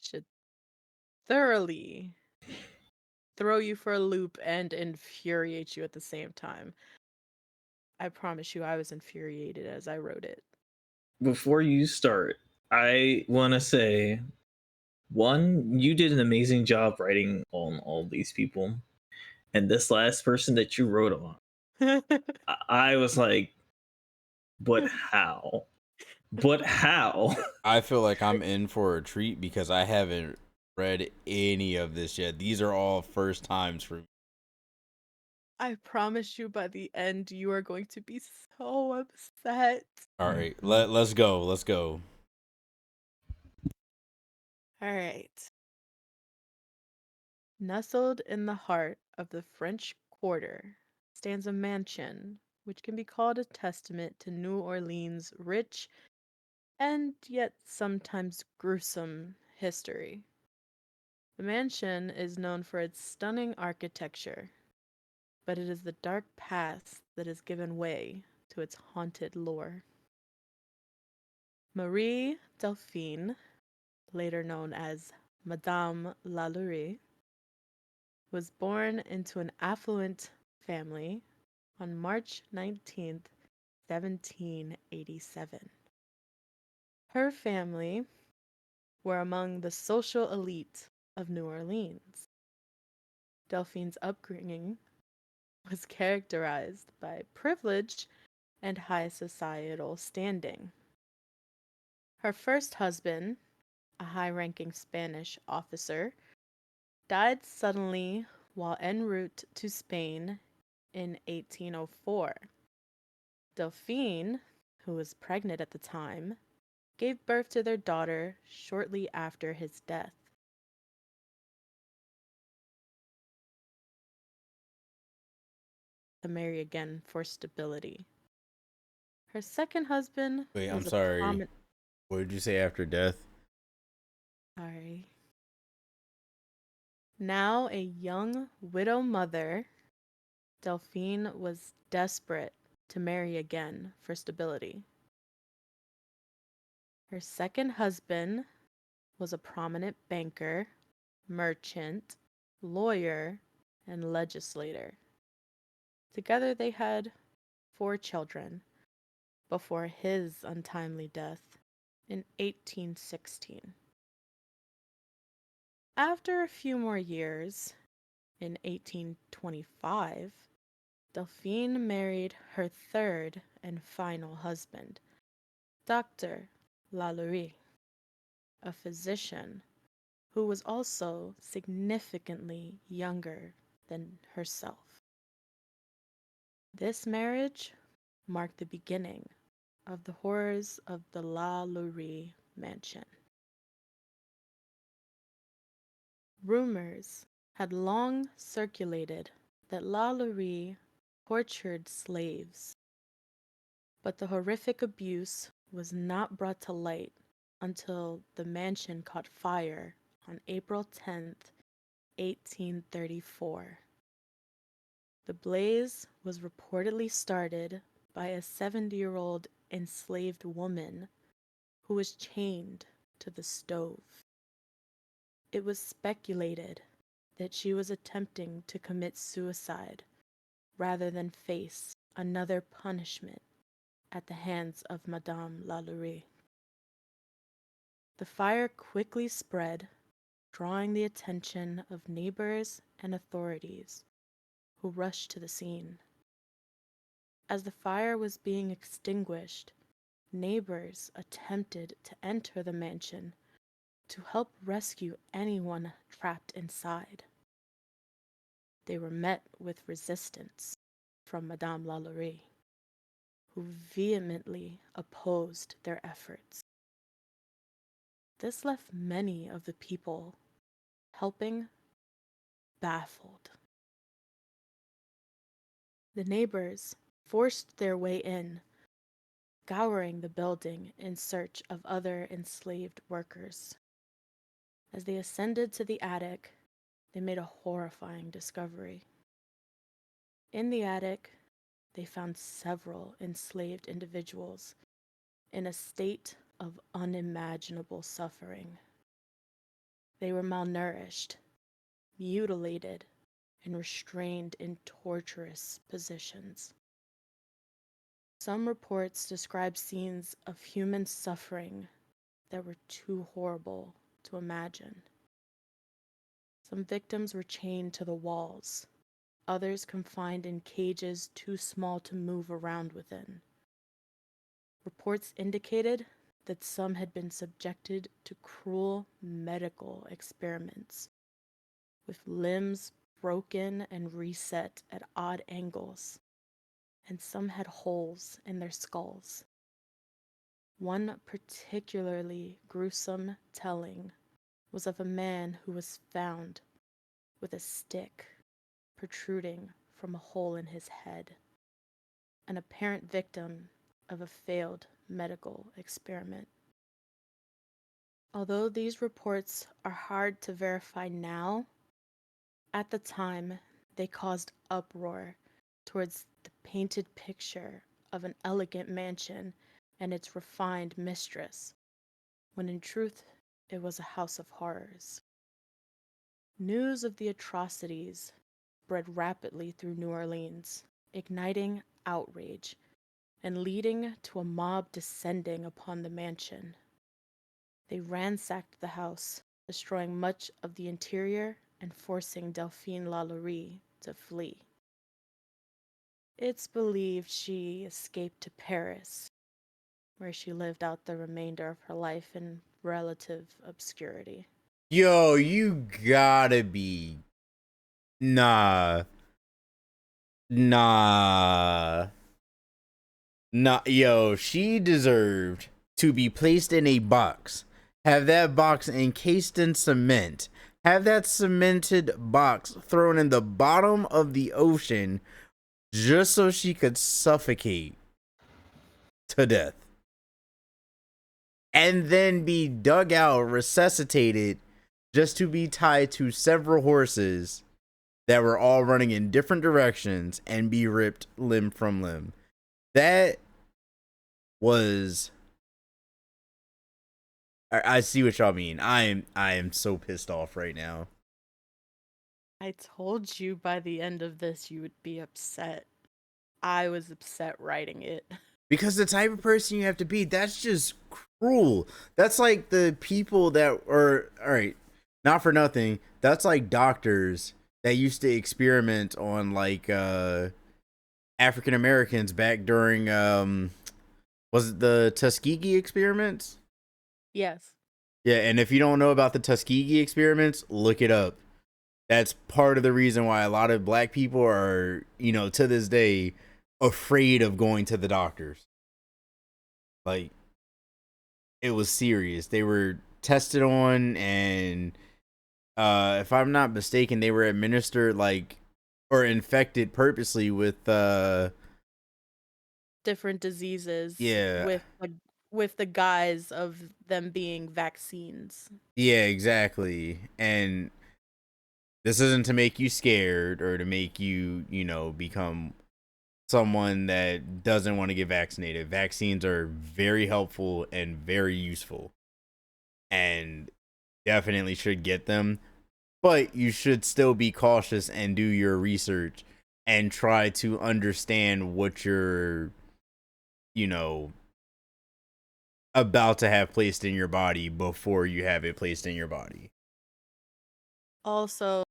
should thoroughly throw you for a loop and infuriate you at the same time. I promise you, I was infuriated as I wrote it. Before you start, I want to say, one, you did an amazing job writing on all these people, and this last person that you wrote on, I was like, but how? But how? I feel like I'm in for a treat because I haven't read any of this yet. These are all first times for me. I promise you, by the end, you are going to be so upset. All right, let's go. Let's go. All right. Nestled in the heart of the French Quarter stands a mansion which can be called a testament to New Orleans' rich and yet sometimes gruesome history. The mansion is known for its stunning architecture, but it is the dark past that has given way to its haunted lore. Marie Delphine, later known as Madame Lalaurie, was born into an affluent family on March 19th, 1787. Her family were among the social elite of New Orleans. Delphine's upbringing was characterized by privilege and high societal standing. Her first husband, a high ranking Spanish officer, died suddenly while en route to Spain in 1804. Delphine, who was pregnant at the time, gave birth to their daughter shortly after his death. To marry again for stability. Her second husband Wait, I'm was a sorry. What did you say after death? Sorry. Now a young widow mother, Delphine was desperate to marry again for stability. Her second husband was a prominent banker, merchant, lawyer, and legislator. Together they had 4 children before his untimely death in 1816. After a few more years, in 1825, Delphine married her third and final husband, Dr. Lalaurie, a physician who was also significantly younger than herself. This marriage marked the beginning of the horrors of the Lalaurie mansion. Rumors had long circulated that Lalaurie tortured slaves, but the horrific abuse was not brought to light until the mansion caught fire on April 10th, 1834. The blaze was reportedly started by a 70-year-old enslaved woman who was chained to the stove. It was speculated that she was attempting to commit suicide rather than face another punishment at the hands of Madame Lalaurie. The fire quickly spread, drawing the attention of neighbors and authorities, who rushed to the scene. As the fire was being extinguished, neighbors attempted to enter the mansion to help rescue anyone trapped inside. They were met with resistance from Madame Lalaurie, who vehemently opposed their efforts. This left many of the people helping baffled. The neighbors forced their way in, scouring the building in search of other enslaved workers. As they ascended to the attic, they made a horrifying discovery. In the attic, they found several enslaved individuals in a state of unimaginable suffering. They were malnourished, mutilated, and restrained in torturous positions. Some reports describe scenes of human suffering that were too horrible to imagine. Some victims were chained to the walls, others confined in cages too small to move around within. Reports indicated that some had been subjected to cruel medical experiments, with limbs broken and reset at odd angles, and some had holes in their skulls. One particularly gruesome telling was of a man who was found with a stick protruding from a hole in his head, an apparent victim of a failed medical experiment. Although these reports are hard to verify now, at the time they caused uproar towards the painted picture of an elegant mansion and its refined mistress, when in truth it was a house of horrors. News of the atrocities spread rapidly through New Orleans, igniting outrage and leading to a mob descending upon the mansion. They ransacked the house, destroying much of the interior and forcing Delphine Lalaurie to flee. It's believed she escaped to Paris, where she lived out the remainder of her life in relative obscurity. Yo, you gotta be. Nah. Nah. Nah. Yo, she deserved to be placed in a box. Have that box encased in cement. Have that cemented box thrown in the bottom of the ocean just so she could suffocate to death. And then be dug out, resuscitated, just to be tied to several horses that were all running in different directions and be ripped limb from limb. That was. I see what y'all mean. I am so pissed off right now. I told you by the end of this you would be upset. I was upset writing it. Because the type of person you have to be, that's just cruel. That's like the people that are, all right, not for nothing, that's like doctors that used to experiment on like African Americans back during was it the Tuskegee experiments? Yes. Yeah, and if you don't know about the Tuskegee experiments, look it up. That's part of the reason why a lot of black people are, to this day, afraid of going to the doctors. Like, it was serious. They were tested on, and if I'm not mistaken, they were administered or infected purposely with Different diseases yeah. with the guise of them being vaccines. Yeah, exactly. And this isn't to make you scared or to make you, become someone that doesn't want to get vaccinated. Vaccines are very helpful and very useful. And definitely should get them, but you should still be cautious and do your research and try to understand what you're, you know, about to have placed in your body before you have it placed in your body. Also,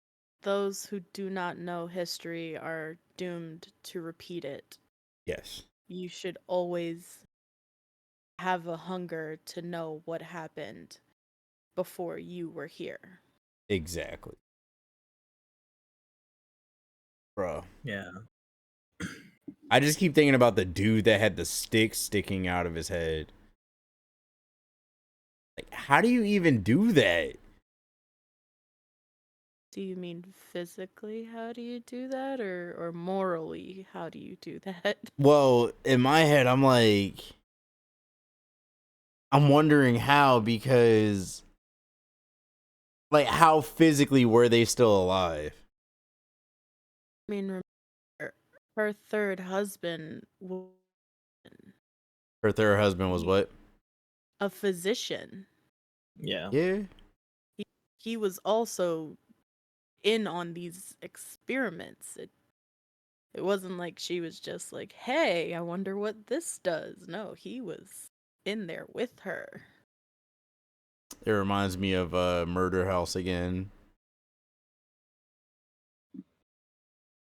those who do not know history are doomed to repeat it. Yes, You should always have a hunger to know what happened before you were here. exactly. Bro, Yeah. I just keep thinking about the dude that had the stick sticking out of his head. Like, how do you even do that? Do you mean physically how do you do that, or morally how do you do that? Well, in my head, I'm like, I'm wondering how, because, like, how physically were they still alive? I mean, remember, her third husband was Her third husband was what? a physician. Yeah. Yeah. He was also in on these experiments. It wasn't like she was just like, hey, I wonder what this does. No, he was in there with her. It reminds me of Murder House again.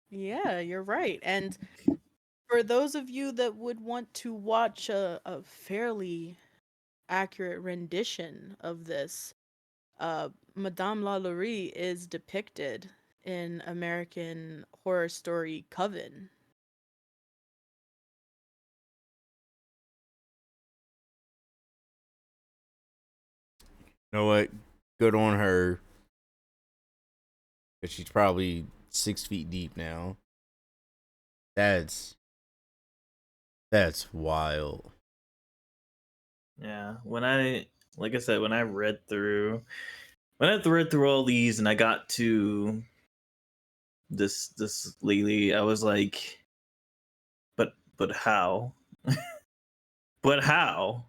Yeah, you're right. And for those of you that would want to watch a fairly accurate rendition of this, Madame Lalaurie is depicted in American Horror Story Coven. You know what? Good on her. Because she's probably 6 feet deep now. That's wild. Yeah. Like I said, when I read through all these and I got to this lady, I was like, but how? But how?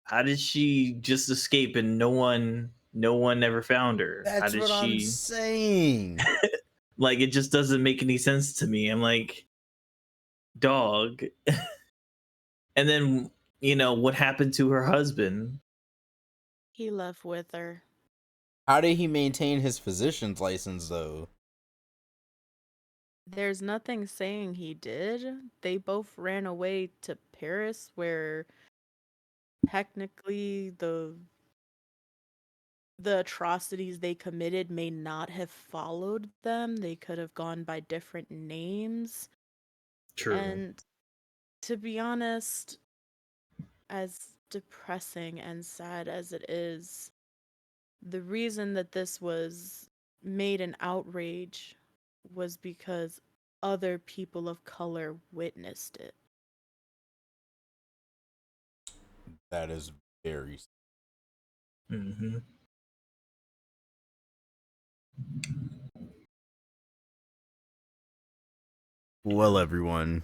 How did she just escape and no one ever found her? How That's did what I'm she saying. like it just doesn't make any sense to me. I'm like, dog. And then, what happened to her husband? He left with her. How did he maintain his physician's license, though? There's nothing saying he did. They both ran away to Paris, where technically the atrocities they committed may not have followed them. They could have gone by different names. True. And to be honest, as depressing and sad as it is, the reason that this was made an outrage was because other people of color witnessed it. That is very. Mm-hmm. Well, everyone,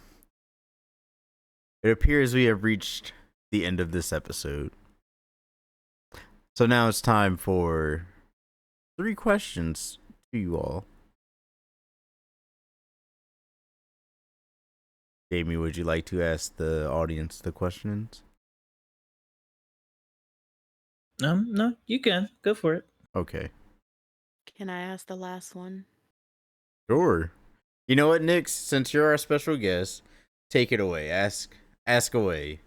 it appears we have reached the end of this episode. So now it's time for 3 questions to you all. Jamie, would you like to ask the audience the questions? No, you can go for it. Okay. Can I ask the last one? Sure. You know what, Nick? Since you're our special guest, take it away. Ask away.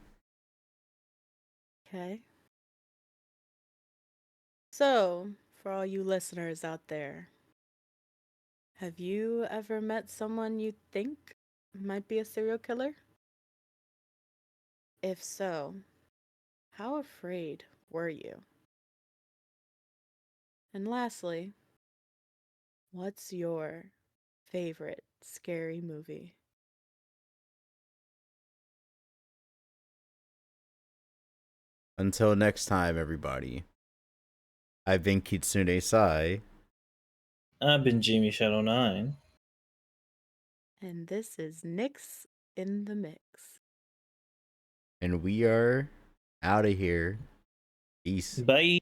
Okay. So, for all you listeners out there, have you ever met someone you think might be a serial killer? If so, how afraid were you? And lastly, what's your favorite scary movie? Until next time, everybody. I've been Kitsune Sai. I've been Jamie Shadow 9. And this is Nyx in the Mix. And we are out of here. Peace. Bye.